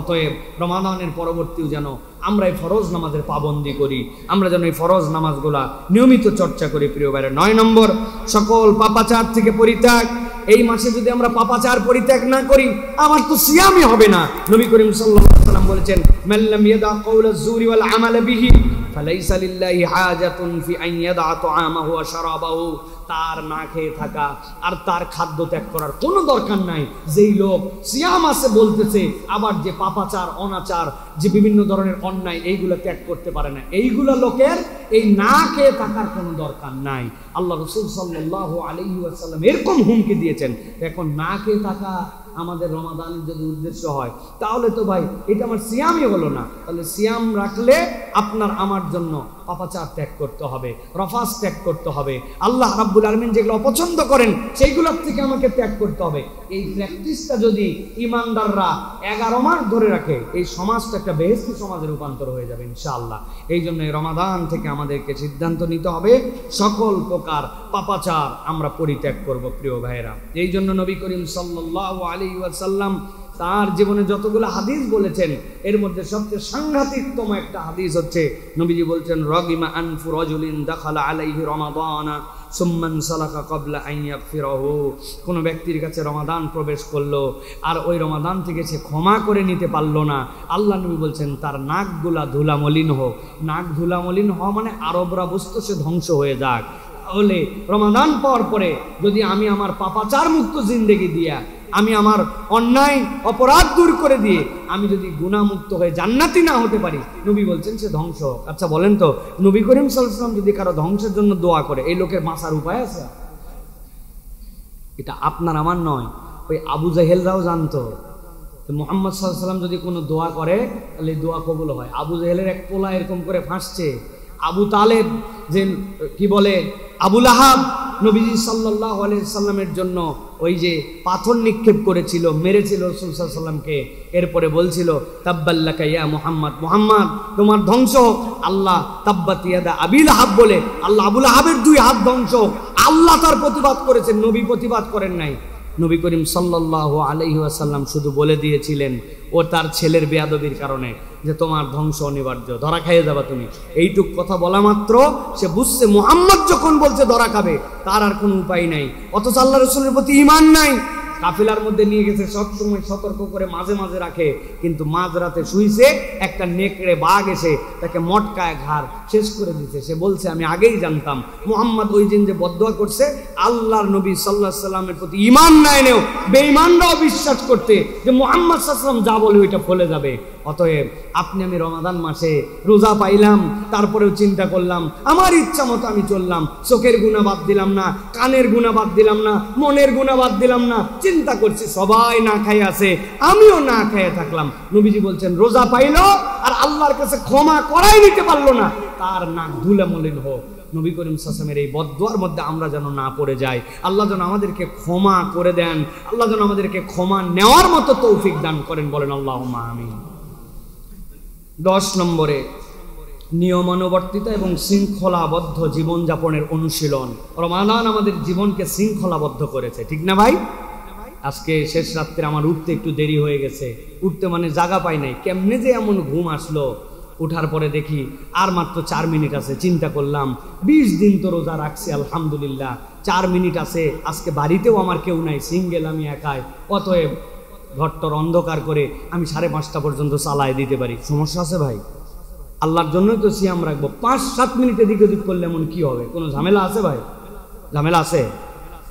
অতএব রমাদানের পরবর্তীও যেন আমরা এই ফরজ নামাজের পাবন্দি করি, আমরা যেন এই ফরজ নামাজগুলা নিয়মিত চর্চা করি প্রিয় ভাইরা। 9 নম্বর, সকল পাপাচার থেকে পরিত্যাগ। এই মাসে যদি আমরা পাপাচার পরিত্যাগ না করি, আমার তো সিয়ামই হবে না। নবী করিম সাল্লাল্লাহু আলাইহি ওয়াসাল্লাম বলেছেন, মান লাম ইয়াদা কাওলাজ জুরি ওয়াল আমাল বিহি ফালাইসা লিল্লাহি হাজাতুন ফি আন ইয়াদা তাআমাহু ওয়া শারাবাহু। তার না খেয়ে থাকা আর তার খাদ্য ত্যাগ করার কোনো দরকার নাই। যেই লোক সিয়াম আছে বলতেছে, আবার যে পাপাচার, অনাচার, যে বিভিন্ন ধরনের অন্যায়, এইগুলো ত্যাগ করতে পারে না, এইগুলো লোকের এই না খেয়ে থাকার কোনো দরকার নাই। আল্লাহ রাসূল সাল্লাল্লাহু আলাইহি ওয়াসাল্লাম এরকম হুমকি দিয়েছেন। এখন না খেয়ে থাকা আমাদের রমাদানের যদি উদ্দেশ্য হয়, তাহলে তো ভাই এটা আমার সিয়ামই হলো না। তাহলে সিয়াম রাখলে আপনার আমার জন্য পাপাচার ত্যাগ করতে হবে, রফাস ত্যাগ করতে হবে, আল্লাহ রাব্বুল আলামিন যেগুলো অপছন্দ করেন সেইগুলোর থেকে আমাকে ত্যাগ করতে হবে। এই প্র্যাকটিসটা যদি ইমানদাররা 11 মাস ধরে রাখে, এই সমাজটা একটা বেহেশতি সমাজে রূপান্তর হয়ে যাবে ইনশাআল্লাহ। এই জন্য এই রমাদান থেকে আমাদেরকে সিদ্ধান্ত নিতে হবে সকল প্রকার পাপাচার আমরা পরিত্যাগ করব প্রিয় ভাইয়েরা। এই জন্য নবী করিম সাল্লাল্লাহু আলাইহি ওয়াসাল্লাম তার জীবনে যতগুলো হাদিস বলেছেন, এর মধ্যে সবচেয়ে সাংঘাতিকতম একটা হাদিস হচ্ছে, নবীজি বলছেন, রাগিমা আনফু রাজুলিন দাখালা আলাইহি রমাদানা সুম্মান সালাকা ক্বাবলা আন ইয়াগফিরাহু। কোন ব্যক্তির কাছে রমাদান প্রবেশ করলো আর ওই রমাদান থেকে সে ক্ষমা করে নিতে পারলো না, আল্লাহ নবী বলছেন তার নাকগুলা ধুলামলিন হোক। নাক ধুলামলিন হওয়া মানে আরবরা বুঝতো সে ধ্বংস হয়ে যাক। তাহলে রমাদান পাওয়ার পরে যদি আমি আমার পাপাচার মুক্ত জিন্দেগি দিয়া, আমি আমার অন্যায় অপরাধ দূর করে দিয়ে আমি যদি গুনাহমুক্ত হয়ে জান্নাতি না হতে পারি, নবী বলছেন সে ধ্বংস। আচ্ছা বলেন তো, নবী করিম সাল্লাল্লাহু আলাইহি ওয়াসাল্লাম যদি কারো ধ্বংসের জন্য দোয়া করে, এই লোকের বাঁচার উপায় আছে? এটা আপনার আমার নয়, ওই আবু জাহেলরাও জানতো। মুহাম্মদ সাল্লাল্লাহু আলাইহি ওয়াসাল্লাম যদি কোনো দোয়া করে, তাহলে দোয়া কবুল হয়। আবু জাহেলের এক পোলা এরকম করে ফাঁসছে। আবু তালেব, যে কি বলে আবুল আহাব, নবীজি সাল্লাল্লাহু আলাইহি সাল্লামের জন্য ওই যে পাথর নিক্ষেপ করেছিল, মেরেছিল রাসূল সাল্লাল্লাহু আলাইহি সাল্লামকে। এরপরে বলছিল, তাব্বাল্লাকা ইয়া মুহাম্মদ, মুহাম্মদ তোমার ধ্বংস হোক। আল্লাহ তাব্বাত ইয়াদা আবিল আহাব বলে আল্লাহ আবুল আহাবের 2 হাত ধ্বংস হোক। আল্লাহ তার প্রতিবাদ করেছেন, নবী প্রতিবাদ করেন নাই। নবী করিম সাল্লাল্লাহু আলাইহি ওয়াসাল্লাম শুধু বলে দিয়েছিলেন ও তার ছেলের বেয়াদবির কারণে যে তোমার ধ্বংস অনিবার্য, ধরা খাইয়ে যাবা তুমি। এইটুক কথা বলা মাত্র সে বুঝছে মুহাম্মদ যখন বলছে ধরা খাবে, তার আর কোনো উপায় নাই। অথচ আল্লাহ রাসূলের প্রতি ঈমান নাই। কাফিলার মধ্যে নিয়ে গেছে, সবসময় সতর্ক করে মাঝে মাঝে রাখে, কিন্তু মাঝরাতে শুইছে, একটা নেকড়ে বাঘ এসে তাকে মটকায় ঘাড় শেষ করে দিতে। সে বলছে আমি আগেই জানতাম মুহাম্মদ ওই দিন যে বদদোয়া করছে, আল্লাহর নবী সাল্লাল্লাহু আলাইহি সাল্লামের প্রতি ঈমান নাই নেও, বেঈমানরাও বিশ্বাস করতে যে মুহাম্মদ সাল্লাল্লাহু আলাইহি সাল্লাম যা বলে ওইটা ফলে যাবে। অতএব আপনি আমি রমাদান মাসে রোজা পাইলাম, তারপরেও চিন্তা করলাম আমার ইচ্ছা মতো আমি চললাম, চোখের গুনাহ বাদ দিলাম না, কানের গুনাহ বাদ দিলাম না, মনের গুনাহ বাদ দিলাম না, চিন্তা করছি সবাই না খাইয়ে আছে, আমিও না খাইয়ে থাকলাম। নবীজি বলছেন রোজা পাইলো আর আল্লাহর কাছে ক্ষমা করাই নিতে পারলো না, তার নাক ধুলামলিন হোক। নবী করিম সাল্লাল্লাহু আলাইহি ওয়াসাল্লামের এই বদদোয়ার মধ্যে আমরা যেন না পড়ে যাই। আল্লাহ যেন আমাদেরকে ক্ষমা করে দেন, আল্লাহ যেন আমাদেরকে ক্ষমা নেওয়ার মতো তৌফিক দান করেন, বলেন আল্লাহুম্মা আমিন। 10 নম্বরে, নিয়মানুবর্তিতা এবং শৃঙ্খলাবদ্ধ জীবনযাপনের অনুশীলন। রমাদান আমাদের জীবনকে শৃঙ্খলাবদ্ধ করেছে, ঠিক না ভাই? আজকে শেষ রাত্রে আমার উঠতে একটু দেরি হয়ে গেছে, উঠতে মানে জায়গা পাই নাই, কেমনে যে এমন ঘুম আসলো। উঠার পরে দেখি আর মাত্র 4 মিনিট আছে। চিন্তা করলাম 20 দিন তো রোজা রাখছি আলহামদুলিল্লাহ, 4 মিনিট আছে, আজকে বাড়িতেও আমার কেউ নাই, সিঙ্গেল আমি একাই। অতএব ঘরটর অন্ধকার করে আমি 5:30 পর্যন্ত চালায় দিতে পারি, সমস্যা আছে ভাই? আল্লাহর জন্যই তো সিয়াম রাখবো। 5-7 মিনিট এদিক ওদিক করলে এমন কি হবে? কোনো ঝামেলা আছে ভাই? ঝামেলা আছে?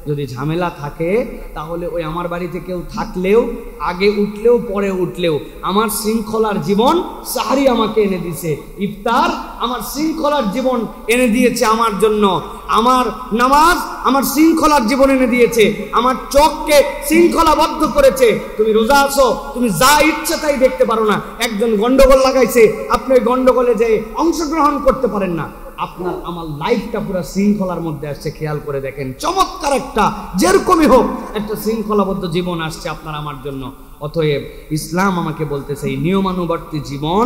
যদি ঝামেলা থাকে তাহলে ওই আমার বাড়িতে কেউ থাকলেও, আগে উঠলেও পরে উঠলেও, আমার শৃঙ্খলার জীবন সাহারি আমাকে এনে দিয়েছে, ইফতার আমার শৃঙ্খলার জীবন এনে দিয়েছে আমার জন্য, আমার নামাজ আমার শৃঙ্খলার জীবন এনে দিয়েছে, আমার চোখকে শৃঙ্খলাবদ্ধ করেছে। তুমি রোজা আছো, তুমি যা ইচ্ছা তাই দেখতে পারো না। একজন গন্ডগোল লাগাইছে, আপনি ওই গন্ডগোলে যে অংশগ্রহণ করতে পারেন না। আপনার আমার লাইফটা পুরো শৃঙ্খলার মধ্যে আসছে। খেয়াল করে দেখেন, চমৎকার একটা, যেরকমই হোক একটা শৃঙ্খলাবদ্ধ জীবন আসছে আপনার আমার জন্য। অতএব ইসলাম আমাকে বলতেছে এই নিয়মানুবর্তী জীবন,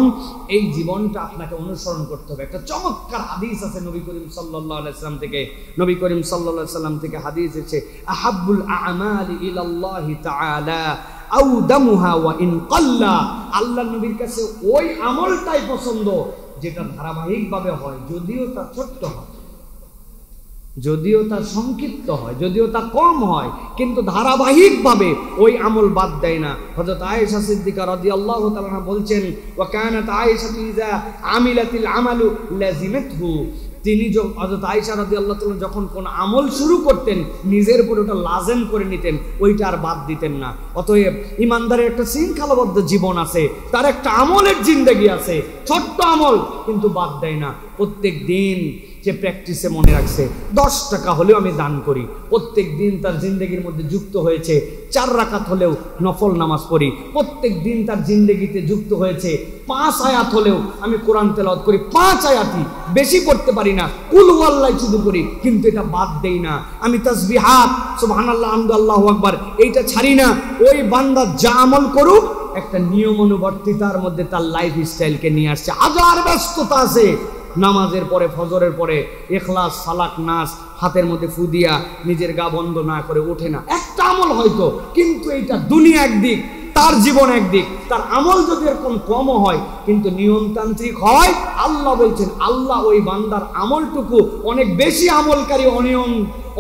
এই জীবনটা আপনাকে অনুসরণ করতে হবে। একটা চমৎকার হাদিস আছে নবী করিম সাল্লাল্লাহু আলাইহি সাল্লাম থেকে, নবী করিম সাল্লাল্লাহু আলাইহি সাল্লাম থেকে হাদিস এসেছে, আহাব্বুল আমালি ইলাল্লাহি তাআলা আউদামুহা ওয়া ইন কাল্লা। আল্লাহর নবীর কাছে ওই আমলটাই পছন্দ যেটা ধারাবাহিকভাবে হয়, যদিও তা ছোট্ট হয়, যদিও তা সংক্ষিপ্ত হয়, যদিও তা কম হয়, কিন্তু ধারাবাহিকভাবে ওই আমল বাদ দেয় না। হযরত আয়েশা সিদ্দিকা রাদিয়াল্লাহু তাআলা আনহা বলছেন, ওয়া কানাত আয়েশা ইযা আমিলাতিল আমালু লাজিমাতহু। তিনি হযরত আয়েশা রাদিয়াল্লাহু তাআলা যখন কোন আমল শুরু করতেন, নিজের উপর ওটা লাজেম করে নিতেন, ওইটা আর বাদ দিতেন না। অতএব ইমানদারের একটা শৃঙ্খলাবদ্ধ জীবন আছে, তার একটা আমলের জিন্দেগি আছে, ছোট্ট আমল কিন্তু বাদ দেয় না। প্রত্যেক দিন যে প্র্যাকটিসে মনে রাখছে 10 টাকা হলেও আমি দান করি, প্রত্যেক দিন তার জিন্দেগির মধ্যে যুক্ত হয়েছে 4 রাকাত হলেও নফল নামাজ পড়ি, প্রত্যেক দিন তার জিন্দেগিতে যুক্ত হয়েছে 5 আয়াত হলেও আমি কোরআন তেলাওয়াত করি, 5 আয়াতই, বেশি পড়তে পারি না, কুল ওয়াল্লাহ শুধু করি, কিন্তু এটা বাদ দেই না। আমি তাসবিহাত, সুবহানাল্লাহ, আলহামদুলিল্লাহ, আল্লাহু আকবার, এইটা ছাড়ি না। ওই বান্দা যা আমল করুক একটা নিয়ম অনুবর্তিতার মধ্যে তার লাইফ স্টাইলকে নিয়ে আসছে। হাজার ব্যস্ততা আছে, নামাজের পরে, ফজরের পরে ইখলাস, ফালাক, নাস হাতের মধ্যে ফু দিয়া নিজের গা বন্ধ না করে ওঠে না। একটা আমল হয়তো, কিন্তু এইটা দুনিয়া একদিক, তার জীবন একদিক। তার আমল যদি এরকম কমও হয় কিন্তু নিয়মতান্ত্রিক হয়, আল্লাহ বলছেন আল্লাহ ওই বান্দার আমলটুকু অনেক বেশি আমলকারী,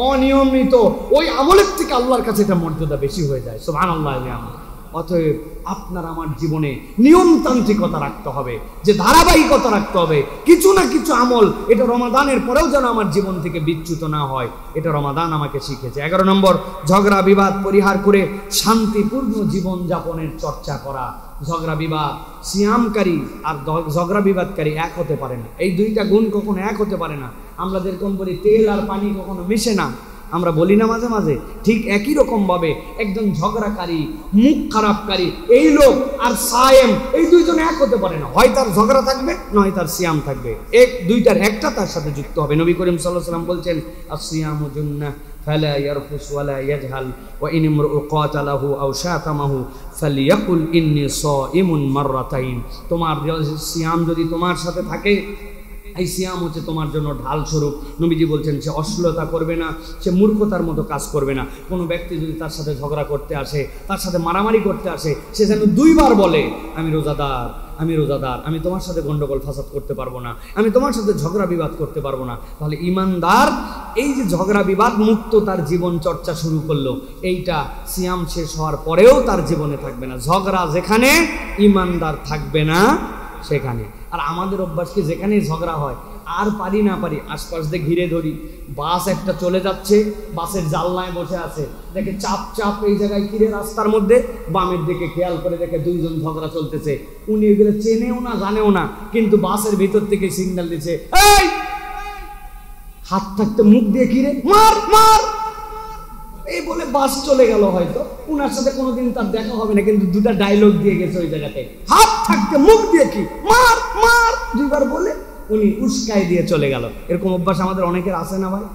অনিয়মিত ওই আমলের থেকে আল্লাহর কাছে এটা মর্যাদা বেশি হয়ে যায়। সুবহানাল্লাহ। অতএব আপনার আমার জীবনে নিয়মতান্ত্রিকতা রাখতে হবে, যে ধারাবাহিকতা রাখতে হবে। কিছু না কিছু আমল, এটা রমাদানের পরেও যেন আমার জীবন থেকে বিচ্যুত না হয়, এটা রমাদান আমাকে শিখেছে। 11 নম্বর, ঝগড়া বিবাদ পরিহার করে শান্তিপূর্ণ জীবন যাপনের চর্চা করা। ঝগড়া বিবাদ, সিয়ামকারী আর ঝগড়া বিবাদকারী এক হতে পারে না। এই দুইটা গুণ কখনো এক হতে পারে না। আমরা যেরকম বলি তেল আর পানি কখনো মিশে না, আমরা বলি না মাঝে মাঝে, ঠিক একই রকম ভাবে একজন ঝগড়াকারী, মুখ খারাপকারী এই লোক আর সায়েম, এই দুইজন এক হতে পারে না। হয় তার ঝগড়া থাকবে, নয় তার সিয়াম থাকবে। দুইটার একটা তার সাথে যুক্ত হবে। নবী করিম সাল্লাল্লাহু আলাইহি ওয়াসাল্লাম বলছেন, আসিয়ামু জুন্নাহ ফালা ইয়ারফুস ওয়ালা ইয়াজহাল ওয়া ইন ইমরুউ কাতালাহু আও শাতামাহু ফালিয়াকুল ইন্নী সাইমুন মাররাতাইন। তোমার সিয়াম যদি তোমার সাথে থাকে, এই সিয়াম হচ্ছে তোমার জন্য ঢাল স্বরূপ। নবীজি বলছেন সে অশ্লীলতা করবে না, সে মূর্খতার মতো কাজ করবে না। কোনো ব্যক্তি যদি তার সাথে ঝগড়া করতে আসে, তার সাথে মারামারি করতে আসে, সে যেন 2 বার বলে, আমি রোজাদার, আমি রোজাদার, আমি তোমার সাথে গন্ডগোল ফাসাদ করতে পারবো না, আমি তোমার সাথে ঝগড়া বিবাদ করতে পারবো না। তাহলে ইমানদার এই যে ঝগড়া বিবাদ মুক্ত তার জীবন চর্চা শুরু করলো, এইটা সিয়াম শেষ হওয়ার পরেও তার জীবনে থাকবে না। ঝগড়া যেখানে, ইমানদার থাকবে না সেখানে। আর আমাদের অভ্যাস কি, যেখানেই ঝগড়া হয় আর পারি না পারি আশপাশ দিয়ে ঘিরে ধরি। বাস একটা চলে যাচ্ছে, বাসের জানলায় বসে আছে, দেখে চাপ চাপ এই জায়গায় ঘিরে রাস্তার মধ্যে, বামের দিকে খেয়াল করে দেখে 2 জন ঝগড়া চলতেছে। উনি এগুলো চেনেও না, জানেও না, কিন্তু বাসের ভিতর থেকে সিগন্যাল দিচ্ছে, এই হাত থাকতে মুখ দিয়ে ঘিরে মার মার, এই বলে বাস চলে গেল। হয়তো উনার সাথে কোনোদিন তার দেখা হবে না, কিন্তু 2টা ডায়লগ দিয়ে গেছে ওই জায়গাতে, হাত থাকতে মুখ দিয়ে কি মার মার 2 বার বলে উনি উস্কাই দিয়ে চলে গেল। এরকম অভ্যাস আমাদের অনেকের আছে না ভাই?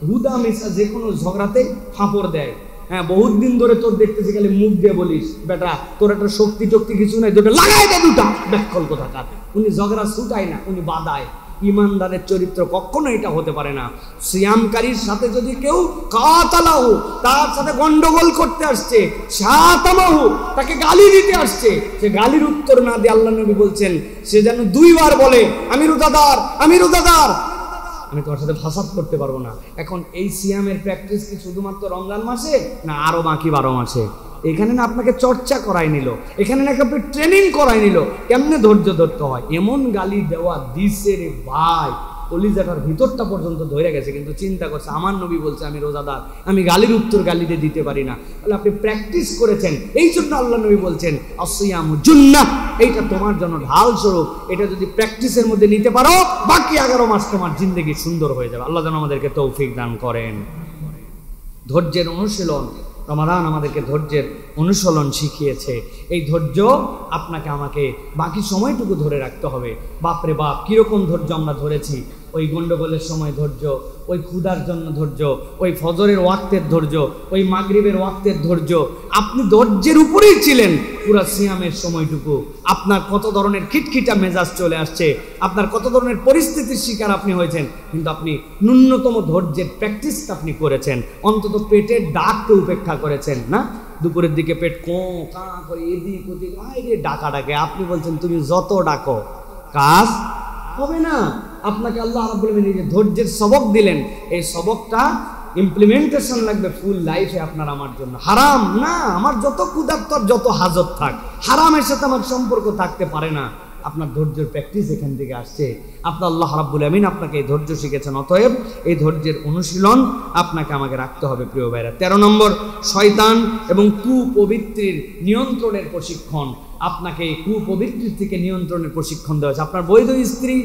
হুদা মেশা যে কোনো ঝগড়াতে ফাঁপড় দেয়। হ্যাঁ, বহুত দিন ধরে তোর দেখতেছি খালি মুখ দিয়ে বলিস, বেটা তোর একটা শক্তি টক্তি কিছু নাই, 2টা লাগাই দে, 2টা ব্যাকল কোথাকার। উনি ঝগড়া ছুটায় না, উনি বাদায়। ইমানদারের চরিত্র কখনো এটা হতে পারে না। সিয়ামকারীর সাথে যদি কেউ কাতালাহু, তার সাথে গন্ডগোল করতে আসছে, শাতামাহু, তাকে গালি দিতে আসছে, সে গালির উত্তর না দিয়ে আল্লাহ নবী বলছেন সে যেন 2 বার বলে, আমি রোজাদার, আমি রোজাদার, আমি তোমার সাথে ফাসাদ করতে পারবো না। এখন এই সিয়ামের প্র্যাকটিস কি শুধুমাত্র রমজান মাসে, না আরো বাকি 12 মাসে? এখানে না আপনাকে চর্চা করাই নিল, এখানে নাকি আপনি ট্রেনিং করাই নিল কেমনে ধৈর্য ধরতে হয়। এমন গালি দেওয়া দিছে রে ভাই, কলিজাটার ভিতরটা পর্যন্ত ধরে গেছে, কিন্তু চিন্তা করছে আমার নবী বলছে আমি রোজাদার, আমি গালির উত্তর গালিতে দিতে পারি না। তাহলে আপনি প্র্যাকটিস করেছেন, এই জন্য আল্লাহ নবী বলছেন আসিয়ামু জুন্নাহ, এইটা তোমার জন্য ঢাল স্বরূপ। এটা যদি প্র্যাকটিসের মধ্যে নিতে পারো, বাকি 11 মাস তোমার জিন্দগি সুন্দর হয়ে যাবে। আল্লাহ যেন আমাদেরকে তৌফিক দান করেন। ধৈর্যের অনুশীলন, রমাদান আমাদেরকে ধৈর্যের অনুশীলন শিখিয়েছে। এই ধৈর্য আপনাকে আমাকে বাকি সময়টুকু ধরে রাখতে হবে। বাপরে বাপ, কীরকম ধৈর্য আমরা ধরেছি! ওই গন্ডগোলের সময় ধৈর্য, ওই ক্ষুধার জন্য ধৈর্য, ওই ফজরের ওয়াক্তের ধৈর্য, ওই মাগরিবের ওয়াক্তের ধৈর্য। আপনি ধৈর্যের উপরেই ছিলেন পুরা সিয়ামের সময়টুকু। আপনার কত ধরনের খিটখিটা মেজাজ চলে আসছে, আপনার কত ধরনের পরিস্থিতির শিকার আপনি হয়েছেন, কিন্তু আপনি ন্যূনতম ধৈর্যের প্র্যাকটিসটা আপনি করেছেন। অন্তত পেটের ডাককে উপেক্ষা করেছেন না। দুপুরের দিকে পেট কা করে এদিক ওদিক ডাকা ডাকে, আপনি বলছেন তুমি যত ডাকো কাজ হবে না। আপনাকে আল্লাহ রাব্বুল আলামিন যে ধৈর্যের সবক দিলেন, এই সবকটা ইমপ্লিমেন্টেশন লাগবে ফুল লাইফে আপনার আমার জন্য। হারাম না, আমার যত ক্ষুধার্তর যত হাজত থাক, হারামের সাথে আমার সম্পর্ক থাকতে পারে না। আপনার ধৈর্যের প্র্যাকটিস এখান থেকে আসছে। আপনার আল্লাহ রাব্বুল আমিন আপনাকে এই ধৈর্য শিখেছেন, অতএব এই ধৈর্যের অনুশীলন আপনাকে আমাকে রাখতে হবে। প্রিয় ভাইরা, 13 নম্বর, শয়তান এবং কুপবিত্রির নিয়ন্ত্রণের প্রশিক্ষণ। আপনাকে কুপবিত্রির থেকে নিয়ন্ত্রণের প্রশিক্ষণ দেওয়া হয়েছে। আপনার বৈধ স্ত্রী,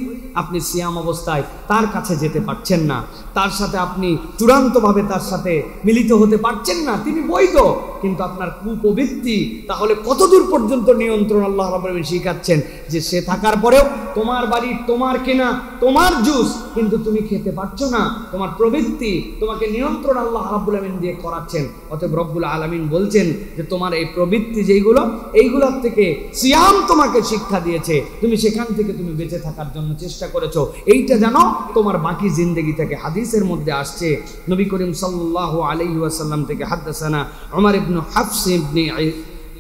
আপনি সিয়াম অবস্থায় তার কাছে যেতে পারছেন না, তার সাথে আপনি চূড়ান্তভাবে তার সাথে মিলিত হতে পারছেন না, তিনি বৈধ, কিন্তু আপনার কুপবিত্রি, তাহলে কতদূর পর্যন্ত নিয়ন্ত্রণ আল্লাহ রাব্বুল আমিন শিখাচ্ছেন যে সে থাকার পরেও তোমার বাড়ি, তোমার কেনা, তোমার জুস, কিন্তু তুমি খেতে পারছো না। তোমার প্রবৃত্তি, তোমাকে নিয়ন্ত্রণ আল্লাহ রাব্বুল আমিন দিয়ে করাচ্ছেন। অতএব রব্বুল আলামিন বলছেন যে তোমার এই প্রবৃত্তি যেইগুলো, এইগুলোর থেকে সিয়াম তোমাকে শিক্ষা দিয়েছে, তুমি সেখান থেকে তুমি বেঁচে থাকার জন্য চেষ্টা করেছো, এইটা জানো তোমার বাকি জিন্দেগি থেকে। হাদিসের মধ্যে আসছে, নবী করিম সাল্লাল্লাহু আলাইহি ওয়াসাল্লাম থেকে হাদাসানা উমর ইবনে হাফস ইবনে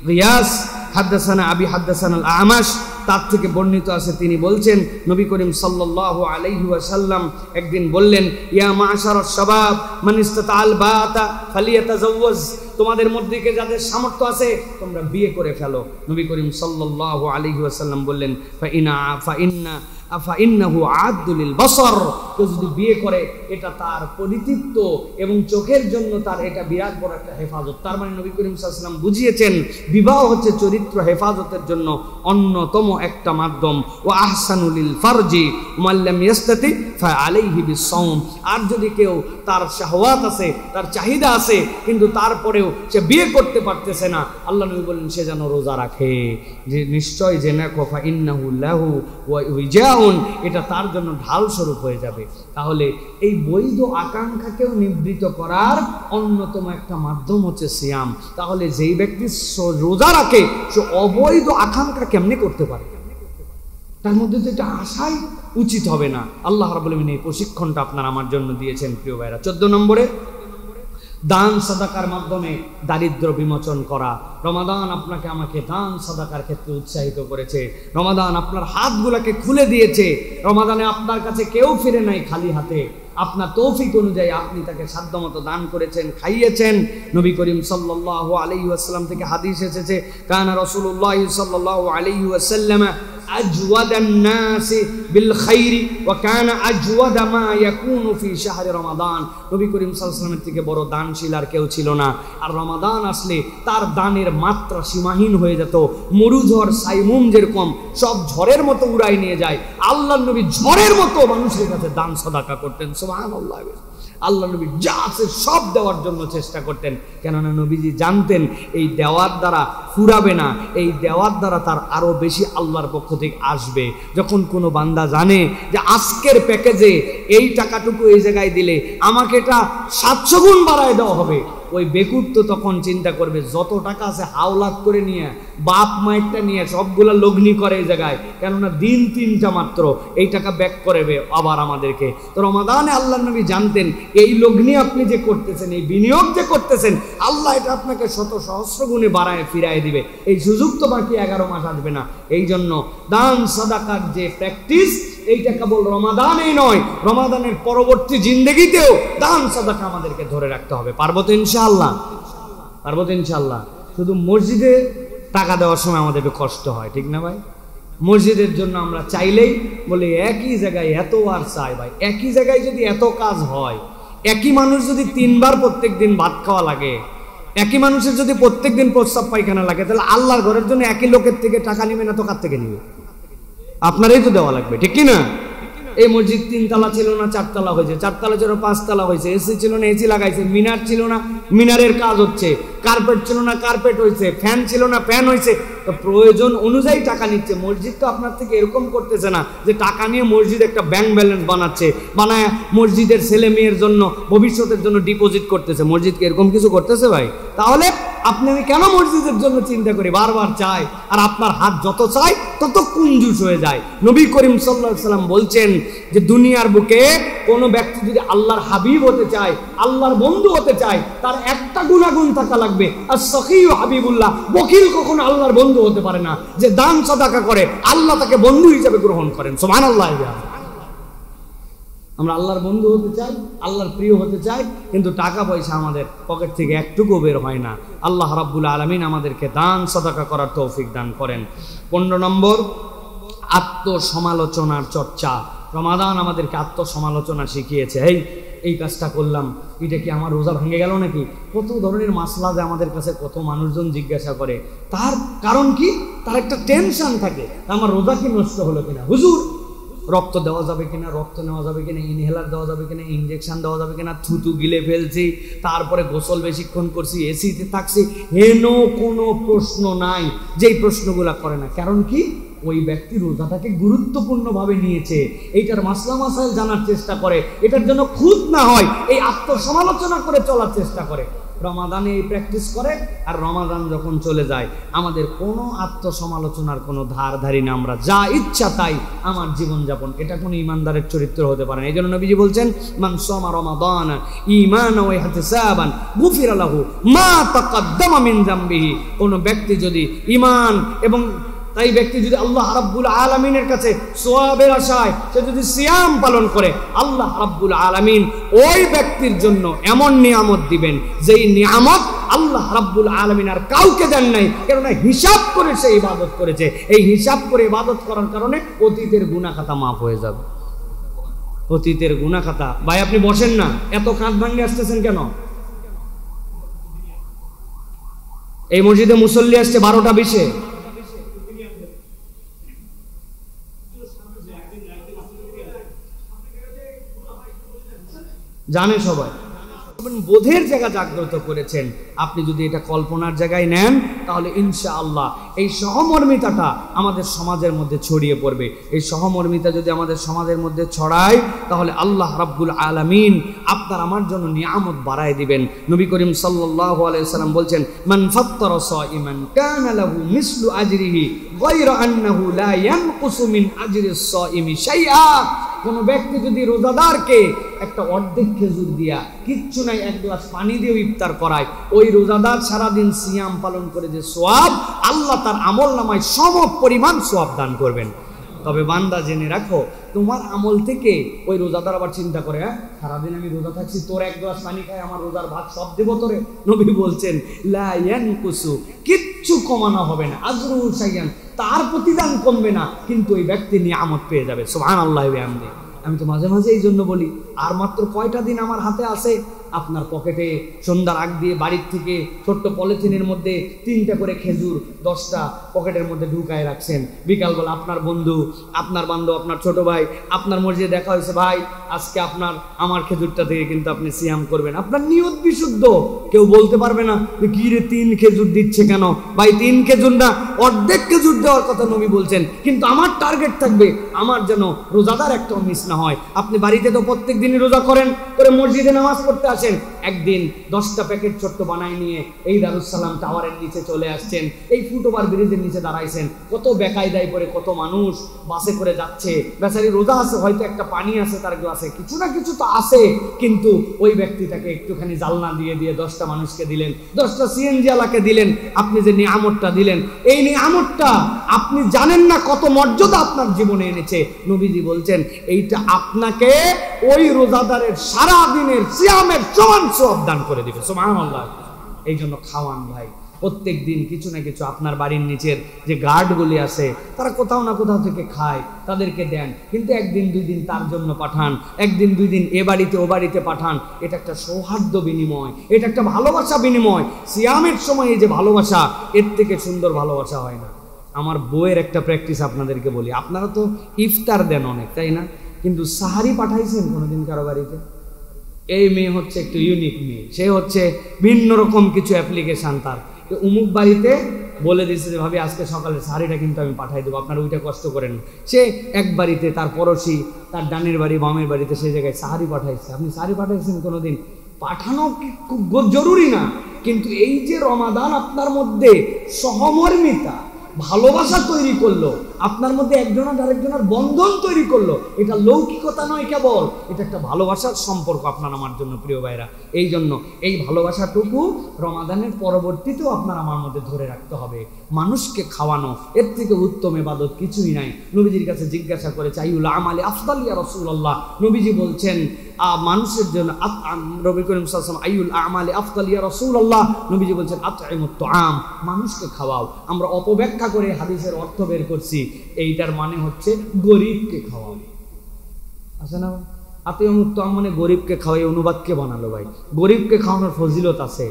গিয়াস হাদাসানা আবি হাদাসানা আল-আমাশ, তার থেকে বর্ণিত আছে, তিনি বলছেন নবী করিম সাল্লাল্লাহু আলাইহি ওয়াসাল্লাম একদিন বললেন, ইয়া মা'শারাশ শাবাব মান ইসতাতা'আল বাতা ফালিয়াতাজাওয়াজ, তোমাদের মধ্যে থেকে যাদের সামর্থ্য আছে তোমরা বিয়ে করে ফেলো। নবী করিম সাল্লাল্লাহু আলাইহি ওয়াসাল্লাম বললেন, ফাইন্নাহু আদুলিল বসর, কেউ যদি বিয়ে করে এটা তার পরিতৃপ্ত এবং চোখের জন্য তার এটা বিরাট বড় একটা হেফাজত। তার মানে নবী করিম সাল্লাল্লাহু আলাইহি ওয়াসাল্লাম বুঝিয়েছেন বিবাহ হচ্ছে চরিত্র হেফাজতের জন্য অন্যতম একটা মাধ্যম। ওয়া আহসানুলিল ফারজি মাল্লাম ইয়াস্তাতি ফাআলাইহি বিসসাওম, আর যদি কেউ তার শাহওয়াত আছে, তার চাহিদা আছে, কিন্তু তারপরেও সে বিয়ে করতে পারতেছে না, আল্লাহ নবী বলেন সে যেন রোজা রাখে। যে নিশ্চয় জেনে কফা ইন্নাহু লাহু ওয়া উইজাউন, এটা তার জন্য ঢাল স্বরূপ হয়ে যাবে। তাহলে এই বৈধ আকাঙ্ক্ষাকেও নিবৃত করার অন্যতম একটা মাধ্যম হচ্ছে সিয়াম। তাহলে যেই ব্যক্তি রোজা রাখে সে অবৈধ আকাঙ্ক্ষা কেমনে করতে পারে? তার মধ্যে তো এটা আশাই উচিত হবে না। আল্লাহ রাব্বুল আমিন এই প্রশিক্ষণটা আপনার আমার জন্য দিয়েছেন। প্রিয় ভাইরা, 14 নম্বরে, দান সাদাকার মাধ্যমে দারিদ্র বিমোচন করা। রমাদান আপনাকে আমাকে দান সাদাকার ক্ষেত্রে উৎসাহিত করেছে। রমাদান আপনার হাতগুলোকে খুলে দিয়েছে। রমাদানে আপনার কাছে কেউ ফিরে নাই খালি হাতে। আপনার তৌফিক অনুযায়ী আপনি তাকে সাধ্যমতো দান করেছেন, খাইয়েছেন। নবী করিম সাল্লাল্লাহু আলাইহি ওয়াসাল্লাম থেকে হাদিস এসেছে, কানা রাসূলুল্লাহ সাল্লাল্লাহু আলাইহি ওয়াসাল্লাম আজওয়াদান নাসি বিল খাইরি ওয়া কানা আজওয়াদা মা ইয়াকুনু ফি শাহরি রমাদান। নবী করিম সাল্লাল্লাহু আলাইহি ওয়াসাল্লামের থেকে বড় দানশীল আর কেউ ছিল না। আর রমাদান আসলে তার দানের মাত্রা সীমাহীন হয়ে যেত। মরুঝড় সাইমুম যেরকম সব ঝড়ের মতো উড়াই নিয়ে যায়, আল্লাহর নবী ঝড়ের মতো মানুষের কাছে দান সাদাকা করতেন। সুবহানাল্লাহ। আল্লাহ নবী যা আছে সব দেওয়ার জন্য চেষ্টা করতেন, কেননা নবীজি জানতেন এই দেওয়ার দ্বারা ফুরাবে না, এই দেওয়ার দ্বারা তার আরো বেশি আল্লাহর পক্ষ থেকে আসবে। যখন কোনো বান্দা জানে যে আজকের প্যাকেজে এই টাকাটুকু এই জায়গায় দিলে আমাকে এটা 700 গুণ বাড়ায় দেওয়া হবে, ওই বেকুব তো তখন চিন্তা করবে যত টাকা আছে হাওলাত করে নিয়ে, বাপ মায়েরটা নিয়ে সবগুলা লগ্নি করে এই জায়গায়, কেননা দিন 3টা মাত্র, এই টাকা ব্যাক করবে আবার আমাদেরকে। তো রমাদানে আল্লাহ নবী জানতেন এই লগ্নি আপনি যে করতেছেন, এই বিনিয়োগ যে করতেছেন, আল্লাহ এটা আপনাকে শত সহস্র গুণে বাড়ায় ফিরায় দিবে। এই সুযোগ তো বাকি 11 মাস আসবে না। এই জন্য দান সাদাকার যে প্র্যাকটিস, এইটা কেবল রমাদানেই নয়, রমাদানের পরবর্তী জিন্দেগিতেও দান সাদাকা আমাদেরকে ধরে রাখতে হবে। পারবো তো ইনশাআল্লাহ? পারবো তো ইনশাআল্লাহ? শুধু মসজিদে টাকা দেওয়ার সময় আমাদের একটু কষ্ট হয়, ঠিক না ভাই? মসজিদের জন্য আমরা চাইলেই বলে একই জায়গায় এত আর চাই ভাই, একই জায়গায় যদি এত কাজ হয়, একই মানুষ যদি 3 বার প্রত্যেক দিন ভাত খাওয়া লাগে, একই মানুষের যদি প্রত্যেক দিন প্রস্রাব পায়খানা লাগে, তাহলে আল্লাহর ঘরের জন্য একই লোকের থেকে টাকা নিবে না তো কার থেকে নিবে? আপনারই তো দেওয়া লাগবে, ঠিক কি না? এই মসজিদ 3 তলা ছিল না 4 তলা হয়েছে, 4 তলা ছিল 5 তলা হয়েছে, এসি ছিল না এসি লাগাইছে, মিনার ছিল না মিনারের কাজ হচ্ছে, কার্পেট ছিল না কার্পেট হয়েছে, ফ্যান ছিল না ফ্যান হয়েছে। তো প্রয়োজন অনুযায়ী টাকা নিচ্ছে। মসজিদ তো আপনার থেকে এরকম করতেছে না যে টাকা নিয়ে মসজিদ একটা ব্যাংক ব্যালেন্স বানাচ্ছে, বানায় মসজিদের ছেলে মেয়ের জন্য ভবিষ্যতের জন্য ডিপোজিট করতেছে। মসজিদকে এরকম কিছু করতেছে ভাই? তাহলে আপনি আমি কেন মসজিদের জন্য চিন্তা করি, বারবার চাই, আর আপনার হাত যত চাই তত কুঞ্জুস হয়ে যায়। নবী করিম সাল্লাল্লাহু আলাইহি সাল্লাম বলছেন যে দুনিয়ার বুকে কোনো ব্যক্তি যদি আল্লাহর হাবিব হতে চায়, আল্লাহর বন্ধু হতে চায়, তার একটা গুণাগুণ থাকা লাগবে, আর সখিউ হাবিবুল্লাহ। বখিল কখনো আল্লাহর বন্ধু হতে পারে না। যে দান সাদাকা করে আল্লাহ তাকে বন্ধু হিসেবে গ্রহণ করেন। সুবহানাল্লাহ। আমরা আল্লাহর বন্ধু হতে চাই, আল্লাহর প্রিয় হতে চাই, কিন্তু টাকা পয়সা আমাদের পকেট থেকে একটুকু বের হয় না। আল্লাহ রাব্বুল আলামিন আমাদেরকে দান সাদাকা করার তৌফিক দান করেন। 15 নম্বর, আত্মসমালোচনার চর্চা। রমাদান আমাদেরকে আত্মসমালোচনা শিখিয়েছে। এই কাজটা করলাম, এটা কি আমার রোজা ভেঙে গেল নাকি? কত ধরনের মাসলা যে আমাদের কাছে কত মানুষজন জিজ্ঞাসা করে। তার কারণ কি? তার একটা টেনশন থাকে, আমার রোজা কি নষ্ট হলো কিনা, হুজুর রক্ত দেওয়া যাবে কিনা, রক্ত নেওয়া যাবে কিনা, ইনহেলার দেওয়া যাবে কিনা, ইনজেকশন দেওয়া যাবে কিনা, থুতু গিলে ফেলছি, তারপরে গোসল বেশিক্ষণ করছি, এসিতে থাকছি, হেন কোনো প্রশ্ন নাই যেই প্রশ্নগুলা করে না। কারণ কি? ওই ব্যক্তি রোজাটাকে গুরুত্বপূর্ণভাবে নিয়েছে, এইটার মাসলা মাসাইল জানার চেষ্টা করে, এটার জন্য খুঁত না হয় এই আত্মসমালোচনা করে চলার চেষ্টা করে। রমাদানে এই প্র্যাকটিস করে, আর রমাদান যখন চলে যায় আমাদের কোনো আত্মসমালোচনার কোনো ধার ধারি না, আমরা যা ইচ্ছা তাই আমার জীবনযাপন। এটা কোনো ইমানদারের চরিত্র হতে পারে না। এই জন্য নবীজি বলছেন, মান সামা রমাদান ঈমানান ওয়া ইহতিসাবান গুফিরা লাহু মা তাকাদ্দামা মিন যামবিহি। কোনো ব্যক্তি যদি ঈমান এবং তাই ব্যক্তি যদি আল্লাহ রাব্বুল আলামিনের কাছে সওয়াবের আশায় সে যদি সিয়াম পালন করে, আল্লাহ রাব্বুল আলামিন ওই ব্যক্তির জন্য এমন নিয়ামত দিবেন যেই নিয়ামত আল্লাহ রাব্বুল আলামিন আর কাউকে দেন নাই। কেননা হিসাব করে সে ইবাদত করেছে। এই হিসাব করে ইবাদত করার কারণে অতীতের গুনাহ খাতা মাফ হয়ে যাবে। অতীতের গুনাহ খাতা। ভাই আপনি বসেন না, এত কাঁধ ভাঙে আসতেছেন কেন? এই মসজিদে মুসল্লি আসছে 12টা 20-এ। জানে সবাই, বোধের জায়গা জাগ্রত করেছেন। আপনি যদি এটা কল্পনার জায়গায় নেন তাহলে ইনশাআল্লাহ এই সহমর্মিতাটা আমাদের সমাজের মধ্যে ছড়িয়ে পড়বে। এই সহমর্মিতা যদি আমাদের সমাজের মধ্যে ছড়ায় তাহলে আল্লাহ রাব্বুল আলামিন আপনার আমার জন্য নিয়ামত বাড়ায় দিবেন। নবী করিম সাল্লাল্লাহু আলাইহি ওয়াসাল্লাম বলছেন, মান ফাত্তারা সাইমান কানা লাহু মিসলু আজরিহি গায়রা আন্নাহু লা ইয়ানকুসু মিন আজরিস সাইমি শাইআ। কোন ব্যক্তি যদি রোজাদারকে একটা অর্ধেক খেজুর দিয়া, কিচ্ছু নাই, 1 গ্লাস পানি দিয়ে ইফতার করায়, ওই রোজাদার সারাদিন সিয়াম পালন করে যে সওয়াব, আল্লাহ তার আমল নামায় সম পরিমাণ সওয়াব দান করবেন। তবে বান্দা জেনে রাখো, তোমার আমল থেকে ওই রোজাদার আবার চিন্তা করে, সারাদিন আমি রোজা থাকছি, তোর 1 গ্লাস পানি খাই আমার রোজার ভাগ সব দেব তোরে। নবী বলছেন, লা ইয়ানকুসু, কিচ্ছু কমানো হবে না, আজরু শাইয়ান, তার প্রতিদান কমবে না, কিন্তু ওই ব্যক্তি নিয়ামত পেয়ে যাবে। সুবহানাল্লাহি ওয়া বিহামদিহি। আমি তো মাঝে মাঝে এই জন্য বলি, আর মাত্র কয়টা দিন আমার হাতে আছে, আপনার পকেটে সন্ধ্যার আগ দিয়ে বাড়ির থেকে ছোট্ট পলিথিনের মধ্যে 3টা করে খেজুর 10টা পকেটের মধ্যে ঢুকায় রাখছেন। বিকালবেলা আপনার বন্ধু, আপনার বান্ধব, আপনার ছোট ভাই আপনার মসজিদে দেখা হয়েছে, ভাই আজকে আপনার আমার খেজুরটা থেকে কিন্তু আপনি সিয়াম করবেন। আপনার নিয়ত বিশুদ্ধ, কেউ বলতে পারবে না কি রে 3 খেজুর দিচ্ছে কেন। ভাই 3 খেজুর না, অর্ধেক খেজুর দেওয়ার কথা নবী বলছেন, কিন্তু আমার টার্গেট থাকবে আমার যেন রোজাদার একটাও মিস না হয়। আপনি বাড়িতে তো প্রত্যেক দিনই রোজা করেন, করে মসজিদে নামাজ পড়তে আসেন, একদিন 10টা প্যাকেট ছোট্ট বানাই নিয়ে এই দারুস সালাম টাওয়ারের নিচে চলে আসছেন, এই ফুটওভার ব্রিজের নিচে দাঁড়াইছেন, কত বেকায়দায় পড়ে কত মানুষ বাসে করে যাচ্ছে, বেচারি রোজা আছে, হয়তো একটা পানি আছে তার গ্লাসে, কিছু না কিছু তো আছে, কিন্তু ওই ব্যক্তিটাকে একটুখানি জালনা দিয়ে 10টা মানুষকে দিলেন, 10টা সিএনজি আলাকে দিলেন, আপনি যে নিয়ামতটা দিলেন, এই নিয়ামতটা আপনি জানেন না কত মর্যাদা আপনার জীবনে এনেছে। নবীজি বলছেন, এইটা আপনাকে ওই রোজাদারের সারা দিনের সিয়ামের সমান সওয়াব দান করে দিবে। সুবহানাল্লাহ। এই জন্য খাওয়ান ভাই, প্রত্যেক দিন কিছু না কিছু আপনার বাড়ির নিচের যে গার্ডগুলি আছে তারা কোথাও না কোথাও থেকে খায়, তাদেরকে দেন, কিন্তু একদিন দুই দিন তার জন্য পাঠান, একদিন দুই দিন এ বাড়িতে ও বাড়িতে পাঠান। এটা একটা সৌহার্দ্য বিনিময়, এটা একটা ভালোবাসা বিনিময়। সিয়ামের সময় এই যে ভালোবাসা, এর থেকে সুন্দর ভালোবাসা হয় না। আমার বইয়ের একটা প্র্যাকটিস আপনাদেরকে বলি, আপনারা তো ইফতার দেন অনেক, তাই না? কিন্তু সাহারি পাঠাইছেন কোনোদিন কারো বাড়িতে? এই মেয়ে হচ্ছে একটু ইউনিক মেয়ে, সে হচ্ছে ভিন্ন রকম কিছু অ্যাপ্লিকেশান তার। উমুক বাড়িতে বলে দিয়েছে যে ভাবি আজকে সকালে সাহারিটা কিন্তু আমি পাঠাই দেবো, আপনারা ওইটা কষ্ট করেন। সে এক বাড়িতে, তার পড়োশি, তার ডানের বাড়ি বামের বাড়িতে, সেই জায়গায় সাহারি পাঠাইছে। আপনি সাহারি পাঠাইছেন কোনোদিন? পাঠানো খুব জরুরি না, কিন্তু এই যে রমাদান আপনার মধ্যে সহমর্মিতা, ভালোবাসা তৈরি করলো, আপনার মধ্যে একজনের আরেকজনের বন্ধন তৈরি করলো, এটা লৌকিকতা নয় কেবল, এটা একটা ভালোবাসার সম্পর্ক আপনার আমার জন্য, প্রিয় ভাইরা। এই জন্য এই ভালোবাসাটুকু রমাদানের পরবর্তীতেও আপনার আমার মধ্যে ধরে রাখতে হবে। মানুষকে খাওয়ানো, এর থেকে উত্তম ইবাদত কিছুই নাই। নবীজির কাছে জিজ্ঞাসা করেছে আইউল আমালি আফদাল ইয়া রাসূলুল্লাহ, নবীজি বলছেন মানুষের জন্য নবী করিম সাল্লাল্লাহু আলাইহি ওয়াসাল্লাম আইউল আমালি আফদাল ইয়া রাসূলুল্লাহ, নবীজি বলছেন আতঈমুত তুআম, মানুষকে খাওয়াও। আমরা অপব্যাখ্যা করে হাদিসের অর্থ বের করছি, এইটার মানে হচ্ছে গরিবকে খাওয়াও। আছে না? আতঈমুত তুআম মানে গরিবকে খাওয়াই, অনুবাদ কে বানালো ভাই? গরিবকে খাওয়ানোর ফজিলত আছে,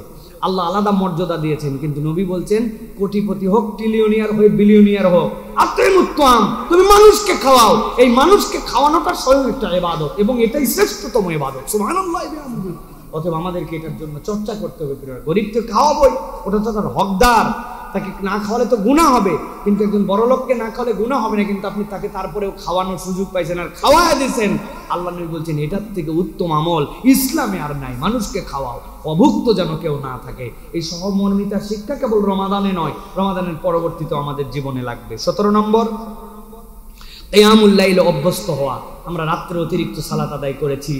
আল্লাহ আলাদা মর্যাদা দিয়েছেন, কিন্তু নবী বলছেন কোটিপতি হোক, ট্রিলিয়নিয়ার হোক, বিলিয়নিয়ার হোক, আতঈমুত তুআম, তুমি মানুষকে খাওয়াও। এই মানুষকে খাওয়ানোটা স্বয়ং একটা ইবাদত, এবং এটাই শ্রেষ্ঠতম ইবাদত। সুবহানাল্লাহ। অতএব আমাদেরকে এটার জন্য চর্চা করতে হবে। গরিবকে খাওয়াবোই, ওটা তো তার হকদার, তাকে না খাওয়ালে তো গুনাহ হবে, কিন্তু একজন বড় লোককে না খাওয়ালে গুনাহ হবে না, কিন্তু আপনি তাকে তারপরেও খাওয়ানোর সুযোগ পাইছেন আর খাওয়ায় দিয়েছেন। আল্লাহ নবী বলছেন এটার থেকে উত্তম আমল ইসলামে আর নাই, মানুষকে খাওয়াও, অভুক্ত যেন কেউ না থাকে। এই সহমর্মিতার শিক্ষা কেবল রমাদানে নয়, রমাদানের পরবর্তীতেও আমাদের জীবনে লাগবে। 17 নম্বর, কিয়ামুল লাইলে অভ্যস্ত হওয়া। আমরা রাত্রে অতিরিক্ত সালাত আদায় করেছি,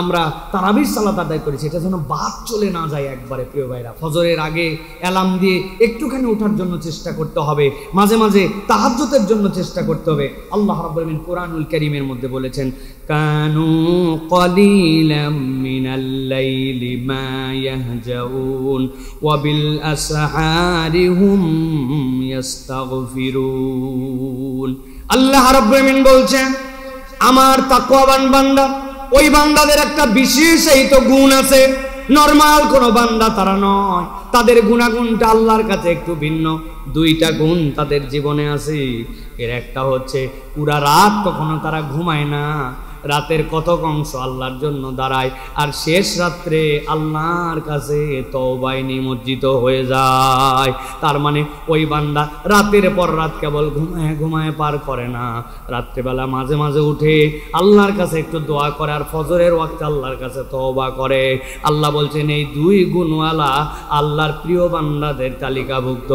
আমরা তারাবির সালাত আদায় করেছি, এটা যেন বাদ চলে না যায় একবারে, প্রিয় ভাইরা। ফজরের আগে অ্যালার্ম দিয়ে একটুখানি ওঠার জন্য চেষ্টা করতে হবে, মাঝে মাঝে তাহাজ্জুদের জন্য চেষ্টা করতে হবে। আল্লাহ রাব্বুল আলামিন কুরআনুল কারীমের মধ্যে বলেছেন কানু ক্বালিলাম মিনাল লাইলি মা ইয়াহজাউন ওয়া বিল আসহারি হুম ইস্তাগফিরুন। আল্লাহ রাব্বুল আলামিন বলছেন আমার তাকওয়াবান বান্দা, ওই বান্দাদের একটা বিশেষ এই তো গুণ আছে, নরমাল কোন বান্দা তারা নয়, তাদের গুণাগুণটা আল্লাহর কাছে একটু ভিন্ন। দুইটা গুণ তাদের জীবনে আছে। এর একটা হচ্ছে পুরা রাত কখনো তারা ঘুমায় না, রাতের কতক অংশ আল্লাহর জন্য দাঁড়ায়, আর শেষ রাত্রে আল্লাহর কাছে তওবায় নিমজ্জিত হয়ে যায়। তার মানে ওই বান্দা রাতের পর রাত কেবল ঘুমায় ঘুমায় পার করে না, রাত্রেবেলা মাঝে মাঝে উঠে আল্লাহর কাছে একটু দোয়া করে, আর ফজরের ওয়াক্তে আল্লাহর কাছে তওবা করে। আল্লাহ বলছেন এই দুই গুণওয়ালা আল্লাহর প্রিয় বান্দাদের তালিকাভুক্ত।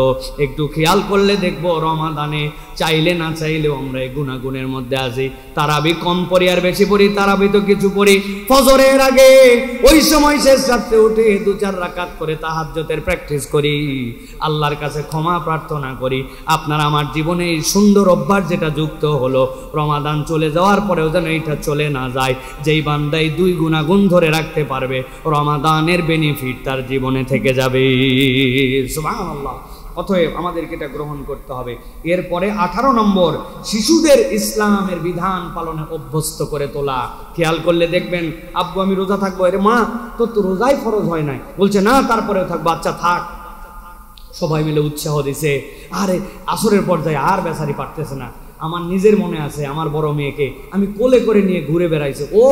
একটু খেয়াল করলে দেখবো রমাদানে চাইলে না চাইলেও আমরা এই গুণাগুণের মধ্যে আছি। তারাবি কম পড়ি আর বেশি পড়ি, তারাবি তো কিছু পড়ি। ফজরের আগে ওই সময় শেষ রাত্রে উঠে 2-4 রাকাত করে তাহাজ্জুদের প্র্যাকটিস করি, আল্লাহর কাছে ক্ষমা প্রার্থনা করি। আপনার আমার জীবনে এই সুন্দর অভ্যাস যেটা যুক্ত হলো, রমাদান চলে যাওয়ার পরেও যেন এইটা চলে না যায়। যেই বান্দাই দুই গুণাগুণ ধরে রাখতে পারবে, রমাদানের বেনিফিট তার জীবনে থেকে যাবে। সুবহানাল্লাহ। অতএব আমাদেরকে এটা গ্রহণ করতে হবে। এরপরে 18 নম্বর, শিশুদের ইসলামের বিধান পালনে অভ্যস্ত করে তোলা। খেয়াল করলে দেখবেন আব্বু আমি রোজা থাকবো, আরে মা তোর তো রোজাই ফরজ হয় নাই, বলছে না তারপরেও থাকবো, আচ্ছা থাক। সবাই মিলে উৎসাহ দিছে, আরে আসরের পর্যায়ে আর বেচারি পারতেছে না। আমার নিজের মনে আছে, আমার বড় মেয়েকে আমি কোলে করে নিয়ে ঘুরে বেড়াইছে, ও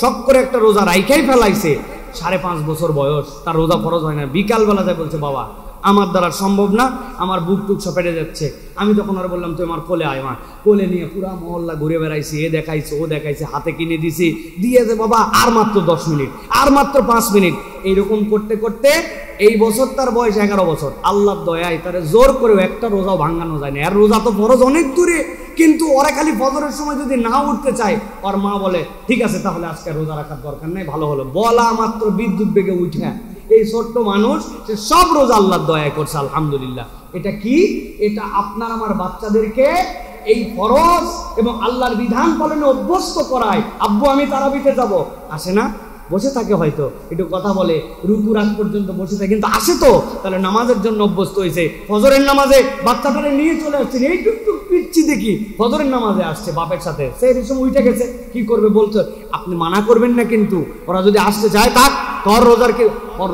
শখ করে একটা রোজা রাইখাই ফেলাইছে। 5.5 বছর বয়স, তার রোজা ফরজ হয় না। বিকালবেলা যায় বলছে বাবা আমার দ্বারা সম্ভব না, আমার বুক টুক সব পেটে যাচ্ছে। আমি তখন আর বললাম তুই আমার কোলে আয়। মা কোলে নিয়ে পুরা মহল্লা ঘুরে বেড়াইছি, এ দেখাইছে ও দেখাইছে, হাতে কিনে দিছি, দিয়ে যে বাবা আর মাত্র 10 মিনিট, আর মাত্র 5 মিনিট, এইরকম করতে করতে এই বছর তার বয়স 11 বছর। আল্লাহর দয়ায় তারে জোর করেও একটা রোজাও ভাঙানো যায় না। আর রোজা তো ফরজ অনেক দূরে, কিন্তু ওরা খালি ফজরের সময় যদি না উঠতে চায়, ওর মা বলে ঠিক আছে তাহলে আজকে রোজা রাখার দরকার নেই, ভালো হলো। বলা মাত্র বিদ্যুৎ বেগে উঠে এই ছোট্ট মানুষ সে সব রোজা আল্লাহর দয়া করছে, আলহামদুলিল্লাহ। এটা কি? এটা আপনার আমার বাচ্চাদেরকে এই ফরজ এবং আল্লাহর বিধান পালনে অভ্যস্ত করায়। আব্বু আমি তারাবিতে যাব, আসে না বসে থাকে, হয়তো একটু কথা বলে, রুকু রাত পর্যন্ত বসে থাকে, কিন্তু আসে তো, তাহলে নামাজের জন্য অভ্যস্ত হয়েছে। ফজরের নামাজে বাচ্চাটারে নিয়ে চলে আসছে, এই টুকটুক পিচ্ছি দেখি ফজরের নামাজে আসছে বাপের সাথে, সেই সময় উঠে গেছে, কি করবে বলছো? আপনি মানা করবেন না, কিন্তু ওরা যদি আসতে চায় থাক, তোর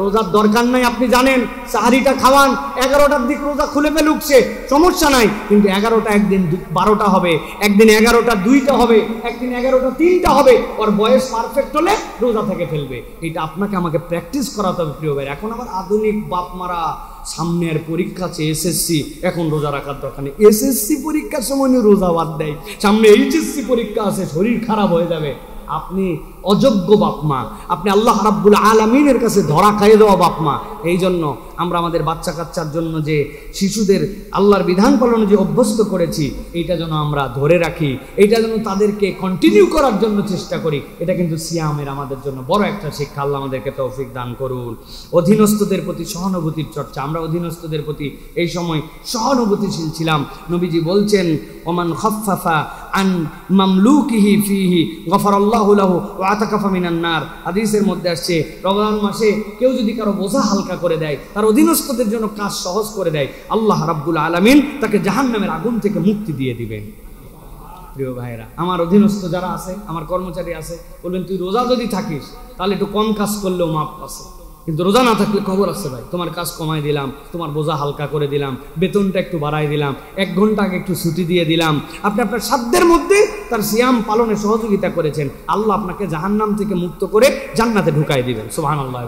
রোজার দরকার নাই। আপনি জানেন সাহারিটা খাওয়ান, 11টার দিক রোজা খুলে ফেলুকছে, সমস্যা নাই, কিন্তু 11টা একদিন 12টা হবে, একদিন 11টা 2টা হবে, একদিন 11টা 3টা হবে। ওর বয়স পারফেক্ট হলে রোজা থেকে ফেলবে। এটা আপনাকে আমাকে প্র্যাকটিস করাতে হবে প্রিয় ভাই। এখন আবার আধুনিক বাপ মারা, সামনের পরীক্ষা আছে এসএসসি, এখন রোজা রাখার দরকার নেই। এসএসসি পরীক্ষার সময় রোজা বাদ দেয়, সামনে এইচএসসি পরীক্ষা আছে, শরীর খারাপ হয়ে যাবে। আপনি অযোগ্য বাপ মা, আপনি আল্লাহ রাব্বুল আলামিনের কাছে ধরা খাইয়ে দেওয়া বাপ মা। এই জন্য আমরা আমাদের বাচ্চা কাচ্চার জন্য যে শিশুদের আল্লাহর বিধান পালনে যে অভ্যস্ত করেছি, এইটা যেন আমরা ধরে রাখি, এইটা যেন তাদেরকে কন্টিনিউ করার জন্য চেষ্টা করি। এটা কিন্তু সিয়ামের আমাদের জন্য বড় একটা শিক্ষা। আল্লাহ আমাদেরকে তৌফিক দান করুন। অধীনস্থদের প্রতি সহানুভূতির চর্চা, আমরা অধীনস্থদের প্রতি এই সময় সহানুভূতিশীল ছিলাম। নবীজি বলছেন, ওমান খাফফাফা আন মামলুকিহি ফিহি গফারাল্লাহু লাহু ওয়া আতাকাফা মিনান নার। হাদিসের মধ্যে আসছে, রমজান মাসে কেউ যদি কারো বোঝা হালকা করে দেয়, তার অধীনস্থদের জন্য কাজ সহজ করে দেয়, আল্লাহ রাব্বুল আলামিন তাকে জাহান্নামের আগুন থেকে মুক্তি দিয়ে দিবেন। প্রিয় ভাইরা, আমার অধীনস্থ যারা আছে, আমার কর্মচারী আছে, বলবেন তুই রোজা যদি থাকিস তাহলে একটু কম কাজ করলেও মাপ আছে, কিন্তু রোজা না থাকলে খবর আছে ভাই, তোমার কাজ কমাই দিলাম, তোমার বোঝা হালকা করে দিলাম, বেতনটা একটু বাড়াই দিলাম, 1 ঘন্টা আগে একটু ছুটি দিয়ে দিলাম। আপনি আপনার সাধ্যের মধ্যে তার সিয়াম পালনে সহযোগিতা করেছেন, আল্লাহ আপনাকে জাহান্নাম থেকে মুক্ত করে জান্নাতে ঢুকাই দিবেন। সুবহানাল্লাহ।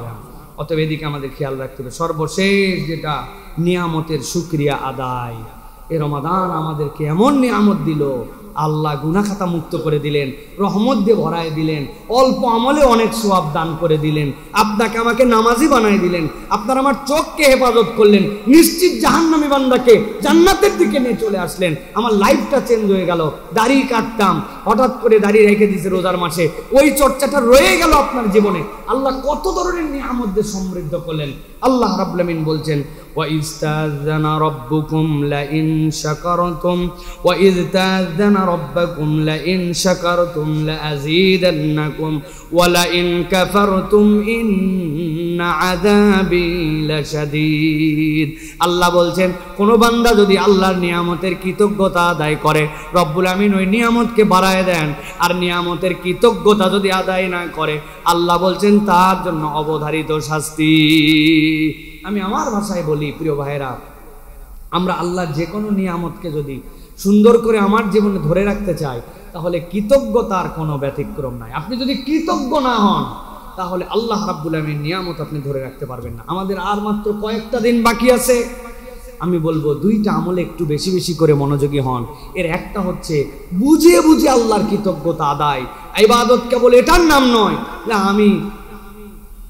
অতএব এদিকে আমাদের খেয়াল রাখতে হবে। সর্বশেষ যেটা, নিয়ামতের শুকরিয়া আদায়। এ রমাদান আমাদেরকে এমন নিয়ামত দিল, আল্লাহ গুনাহ খাতা মুক্ত করে দিলেন, রহমত দিয়ে ভরায় দিলেন, অল্প আমলে অনেক সওয়াব দান করে দিলেন, আপনাকে আমাকে নামাজি বানায় দিলেন, আপনার আমার চোখকে হেফাজত করলেন, নিশ্চিত জাহান্নামী বান্দাকে জান্নাতের দিকে নিয়ে চলে আসলেন। আমার লাইফটা চেঞ্জ হয়ে গেল। দাড়ি কাটতাম, হঠাৎ করে দাড়ি রেখে দিয়েছে রোজার মাসে, ওই চর্চাটা রয়ে গেল আপনার জীবনে। আল্লাহ কত ধরনের নিয়ামত দিয়ে সমৃদ্ধ করলেন। আল্লাহ রাব্বুল আমিন বলছেন, وَإِذْ تَأَذَّنَ رَبُّكُمْ لَئِن شَكَرْتُمْ وَإِذْ تَأَذَّنَ رَبُّكُمْ لَئِن شَكَرْتُمْ لَأَزِيدَنَّكُمْ وَلَئِن كَفَرْتُمْ إِنَّ عَذَابِي لَشَدِيدٌ। আল্লাহ বলছেন, কোন বান্দা যদি আল্লাহর নিয়ামতের কৃতজ্ঞতা আদায় করে, রব্বুল আমিন ওই নিয়ামতকে বাড়ায় দেন। আর নিয়ামতের কৃতজ্ঞতা যদি আদায় না করে, আল্লাহ বলছেন তার জন্য অবধারিত শাস্তি। আমি আমার ভাষায় বলি, প্রিয় ভাইরা, আমরা আল্লাহর যে কোনো নিয়ামতকে যদি সুন্দর করে আমার জীবনে ধরে রাখতে চাই, তাহলে কৃতজ্ঞতার কোনো ব্যতিক্রম নাই। আপনি যদি কৃতজ্ঞ না হন, তাহলে আল্লাহ রাব্বুল আমিন নিয়ামত আপনি ধরে রাখতে পারবেন না। আমাদের আর মাত্র কয়েকটা দিন বাকি আছে। আমি বলবো 2টা আমলে একটু বেশি বেশি করে মনোযোগী হন। এর একটা হচ্ছে বুঝে বুঝে আল্লাহর কৃতজ্ঞতা আদায়। ইবাদত কেবল এটার নাম নয় না আমি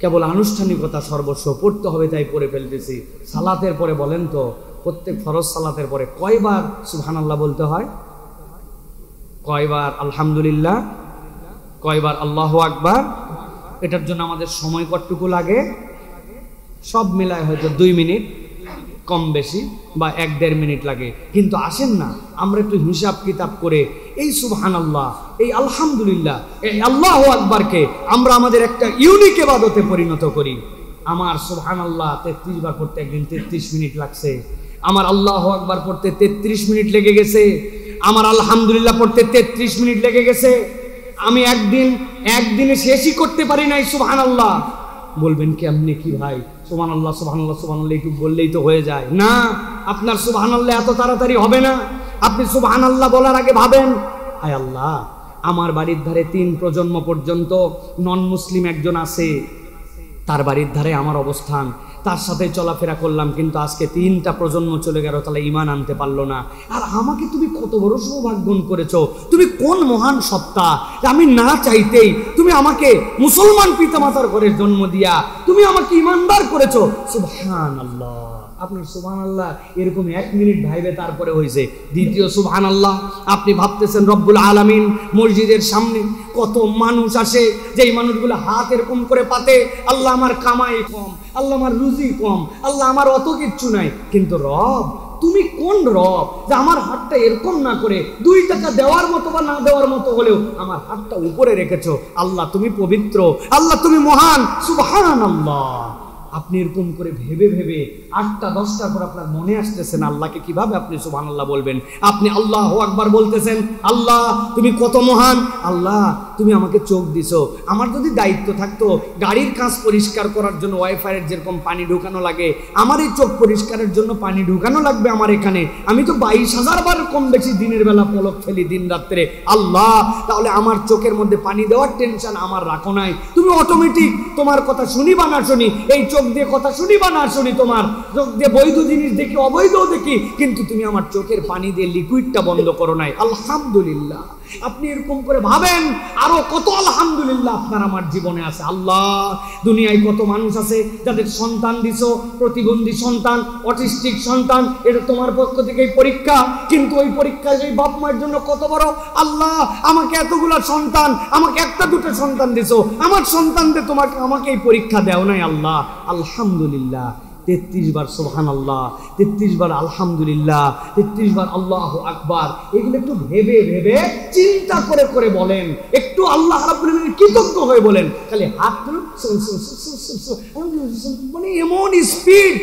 কেবল আনুষ্ঠানিকতা সর্বস্ব পড়তে হবে তাই পড়ে ফেলতেছি। সালাতের পরে বলেন তো, প্রত্যেক ফরজ সালাতের পরে কয়বার সুবহানাল্লাহ বলতে হয়? কয়বার আলহামদুলিল্লাহ? কয়বার আল্লাহু আকবার? এটার জন্য আমাদের সময় কতটুকু লাগে? সব মিলায় হয়তো 2 মিনিট কম বেশি বা 1-1.5 মিনিট লাগে। কিন্তু আসেন না, আমরা একটু হিসাব কিতাব করে এই সুবহানাল্লাহ, এই আলহামদুলিল্লাহ, এই আল্লাহু আকবারকে আমরা আমাদের একটা ইউনিক ইবাদতে পরিণত করি। আমার সুবহানাল্লাহ 33 বার পড়তে একদিন 33 মিনিট লাগছে, আমার আল্লাহু আকবার পড়তে 33 মিনিট লেগে গেছে, আমার আলহামদুলিল্লাহ পড়তে 33 মিনিট লেগে গেছে। আমি একদিনে শেষই করতে পারি নাই সুবহানাল্লাহ। বলবেন কেমনে কি ভাই? সুবহানাল্লাহ সুবহানাল্লাহ সুবহানাল্লাহ একটু বললেই তো হয়ে যায় না। আপনার সুবহানাল্লাহ এত তাড়াতাড়ি হবে না। আপনি সুবহানাল্লাহ বলার আগে ভাবেন, আয় আল্লাহ, আমার বাড়ির ধারে 3 প্রজন্ম পর্যন্ত নন মুসলিম একজন আছে, তার বাড়ির ধারে আমার অবস্থান, তার সাথে চলাফেরা করলাম, কিন্তু আজকে 3টা প্রজন্ম চলে গেল, তাহলে ঈমান আনতে পারলো না। আর আমাকে তুমি কত বড় সৌভাগ্য করেছো, তুমি কোন মহান সত্তা, আমি না চাইতেই তুমি আমাকে মুসলমান পিতামাতার ঘরে জন্ম দিয়া তুমি আমাকে ঈমানদার করেছো। সুবহানাল্লাহ। আপনার সুবহানাল্লাহ এরকম 1 মিনিট ভাইবে তারপরে হয়েছে। দ্বিতীয় সুবহানাল্লাহ, আপনি ভাবতেছেন রব্বুল আলামিন মসজিদের সামনে কত মানুষ আসে, যেই মানুষগুলো হাত এরকম করে পাতে, আল্লাহ আমার কামাই কম, আল্লাহ আমার রুজি কম, আল্লাহ আমার অত কিচ্ছু নাই, কিন্তু রব তুমি কোন রব যে আমার হাতটা এরকম না করে 2 টাকা দেওয়ার মতো বা না দেওয়ার মতো হলেও আমার হাতটা উপরে রেখেছো? আল্লাহ তুমি পবিত্র, আল্লাহ তুমি মহান, সুবহানাল্লাহ। আপনি এরকম করে ভেবে ভেবে 8টা 10টার পর আপনার মনে আসতেছেন আল্লাহকে কিভাবে আপনি সুবহানাল্লাহ বলবেন। আপনি আল্লাহু আকবার বলতেছেন, আল্লাহ তুমি কত মহান, আল্লাহ তুমি আমাকে চোখ দিছো। আমার যদি দায়িত্ব থাকতো গাড়ির কাঁচ পরিষ্কার করার জন্য ওয়াইফাইয়ের যেরকম পানি ঢোকানো লাগে, আমার এই চোখ পরিষ্কারের জন্য পানি ঢোকানো লাগবে আমার এখানে, আমি তো 22,000 বার কম বেশি দিনের বেলা পলক ফেলি দিন রাত্রে, আল্লাহ তাহলে আমার চোখের মধ্যে পানি দেওয়ার টেনশন আমার রাখো নাই। তুমি অটোমেটিক তোমার কথা শুনি বা না শুনি, এই চোখ দিয়ে কথা শুনি বা না শুনি, তোমার চোখ দিয়ে বৈধ জিনিস দেখি অবৈধও দেখি, কিন্তু তুমি আমার চোখের পানি দিয়ে লিকুইডটা বন্ধ করো নাই, আলহামদুলিল্লাহ। আপনি এরকম করে ভাবেন আরো কত আলহামদুলিল্লাহ আপনার আমার জীবনে আছে। আল্লাহ দুনিয়ায় কত মানুষ আছে যাদের সন্তান দিছো, প্রতিবন্ধী সন্তান, অটিস্টিক সন্তান, এটা তোমার পক্ষ থেকেই পরীক্ষা, কিন্তু ওই পরীক্ষা সেই বাপ মায়ের জন্য কত বড়। আল্লাহ আমাকে এতগুলা সন্তান, আমাকে 1টা 2টা সন্তান দিছো, আমার সন্তানদের তোমাকে আমাকে এই পরীক্ষা দেও নাই, আল্লাহ আলহামদুলিল্লাহ। 33 বার সুবহানাল্লাহ, 33 বার আলহামদুলিল্লাহ, 33 বার আল্লাহু আকবার। এগুলো একটু ভেবে ভেবে চিন্তা করে করে বলেন, একটু আল্লাহ রাব্বুল আলামিনের কৃতজ্ঞ হয়ে বলেন। খালি হাত মানে এমন স্পিড,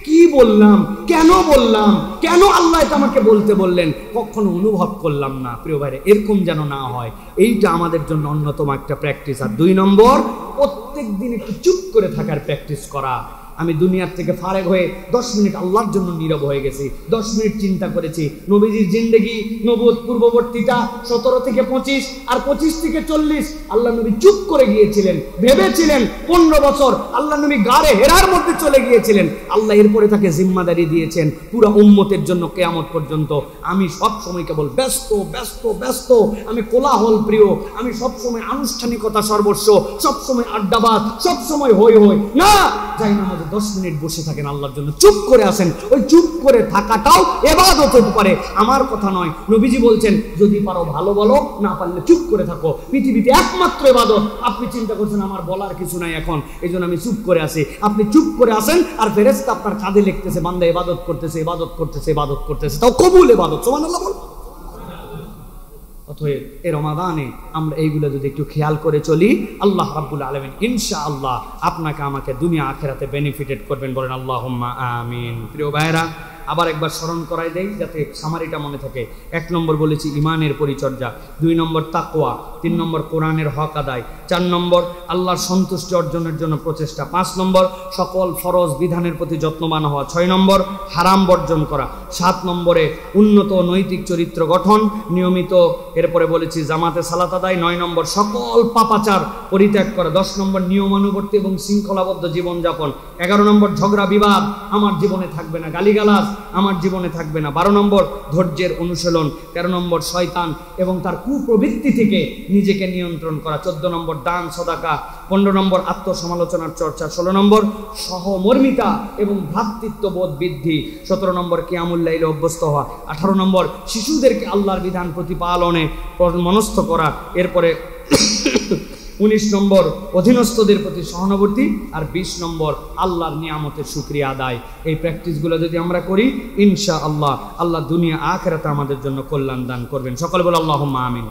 কি বললাম, কেন বললাম, কেন আল্লাহ এটা আমাকে বলতে বললেন, কখনো অনুভব করলাম না। প্রিয় ভাইরা এরকম যেন না হয়, এইটা আমাদের জন্য অন্যতম একটা প্র্যাকটিস। আর 2 নম্বর, প্রত্যেক দিন একটু চুপ করে থাকার প্র্যাকটিস করা। আমি দুনিয়ার থেকে ফারেক হয়ে 10 মিনিট আল্লাহর জন্য নীরব হয়ে গেছি, 10 মিনিট চিন্তা করেছি নবীজির জিন্দেগি, নবুয়ত পূর্ববর্তীটা 17 থেকে 25 আর 25 থেকে 40 আল্লাহ নবী চুপ করে গিয়েছিলেন, ভেবেছিলেন 15 বছর আল্লাহ নবী গারে হেরার মধ্যে চলে গিয়েছিলেন। আল্লাহ এরপরে তাকে জিম্মাদারি দিয়েছেন পুরো উম্মতের জন্য কিয়ামত পর্যন্ত। আমি সব সময় কেবল ব্যস্ত ব্যস্ত ব্যস্ত, আমি কোলাহল প্রিয়, আমি সব সময় আনুষ্ঠানিকতা সর্বস্ব, সব সময় আড্ডাবাজ, সব সময় হই হই না। যাই না আমাদের 10 মিনিট বসে থাকেন আল্লাহর জন্য, চুপ করে আসেন। ওই চুপ করে থাকাটাও ইবাদত হতে পারে, আমার কথা নয়। নবীজি বলছেন যদি পারো ভালো বলো, না পারলে চুপ করে থাকো। পৃথিবীতে একমাত্র ইবাদত। আপনি চিন্তা করছেন আমার বলার কিছু নাই এখন, এই জন্য আমি চুপ করে আসি। আপনি চুপ করে আসেন আর ফেরেশতা আপনার কাঁধে লিখতেছে বান্দা ইবাদত করতেছে, ইবাদত করতেছে, ইবাদত করতেছে, তাও কবুল ইবাদত। সুবহানাল্লাহ বল। অতএব এই রমাদানে আমরা এইগুলো যদি একটু খেয়াল করে চলি, আল্লাহ রাব্বুল আলামিন ইনশাআল্লাহ আপনাকে আমাকে দুনিয়া আখিরাতে বেনিফিটেড করবেন, বলেন আল্লাহুম্মা আমিন। প্রিয় ভাইরা আবার একবার স্মরণ করাই দেই যাতে সামারিটা মনে থাকে। 1 নম্বর বলেছি ইমানের পরিচর্যা, 2 নম্বর তাকওয়া, 3 নম্বর কোরআনের হক আদায়, 4 নম্বর আল্লাহর সন্তুষ্টি অর্জনের জন্য প্রচেষ্টা, 5 নম্বর সকল ফরজ বিধানের প্রতি যত্নবান হওয়া, 6 নম্বর হারাম বর্জন করা, 7 নম্বরে উন্নত নৈতিক চরিত্র গঠন নিয়মিত, এরপরে বলেছি জামাতে সালাত আদায়, 9 নম্বর সকল পাপাচার পরিত্যাগ করা, 10 নম্বর নিয়মানুবর্তী এবং শৃঙ্খলাবদ্ধ জীবনযাপন, 11 নম্বর ঝগড়া বিবাদ আমার জীবনে থাকবে না, গালিগালাজ আমার জীবনে থাকবে না, 12 নম্বর ধৈর্যের অনুশীলন, 13 নম্বর শয়তান এবং তার কুপ্রবৃত্তি থেকে নিজেকে নিয়ন্ত্রণ করা, 14 নম্বর দান সদাকা, 15 নম্বর আত্মসমালোচনার চর্চা, 16 নম্বর সহমর্মিতা এবং ভ্রাতৃত্ববোধ বৃদ্ধি, 17 নম্বর কিয়ামুল লাইলে অভ্যস্ত হওয়া, 18 নম্বর শিশুদেরকে আল্লাহর বিধান প্রতিপালনে মনস্থ করা, এরপরে 19 নম্বর অধীনস্থদের প্রতি সহানুভূতি, আর 20 নম্বর আল্লাহর নিয়ামতের শুকরিয়া আদায়। এই প্র্যাকটিসগুলো যদি আমরা করি ইনশাআল্লাহ আল্লাহ দুনিয়া আখিরাতে আমাদের জন্য কল্যাণ দান করবেন। সকলে বলে আল্লাহুম্মা আমিন।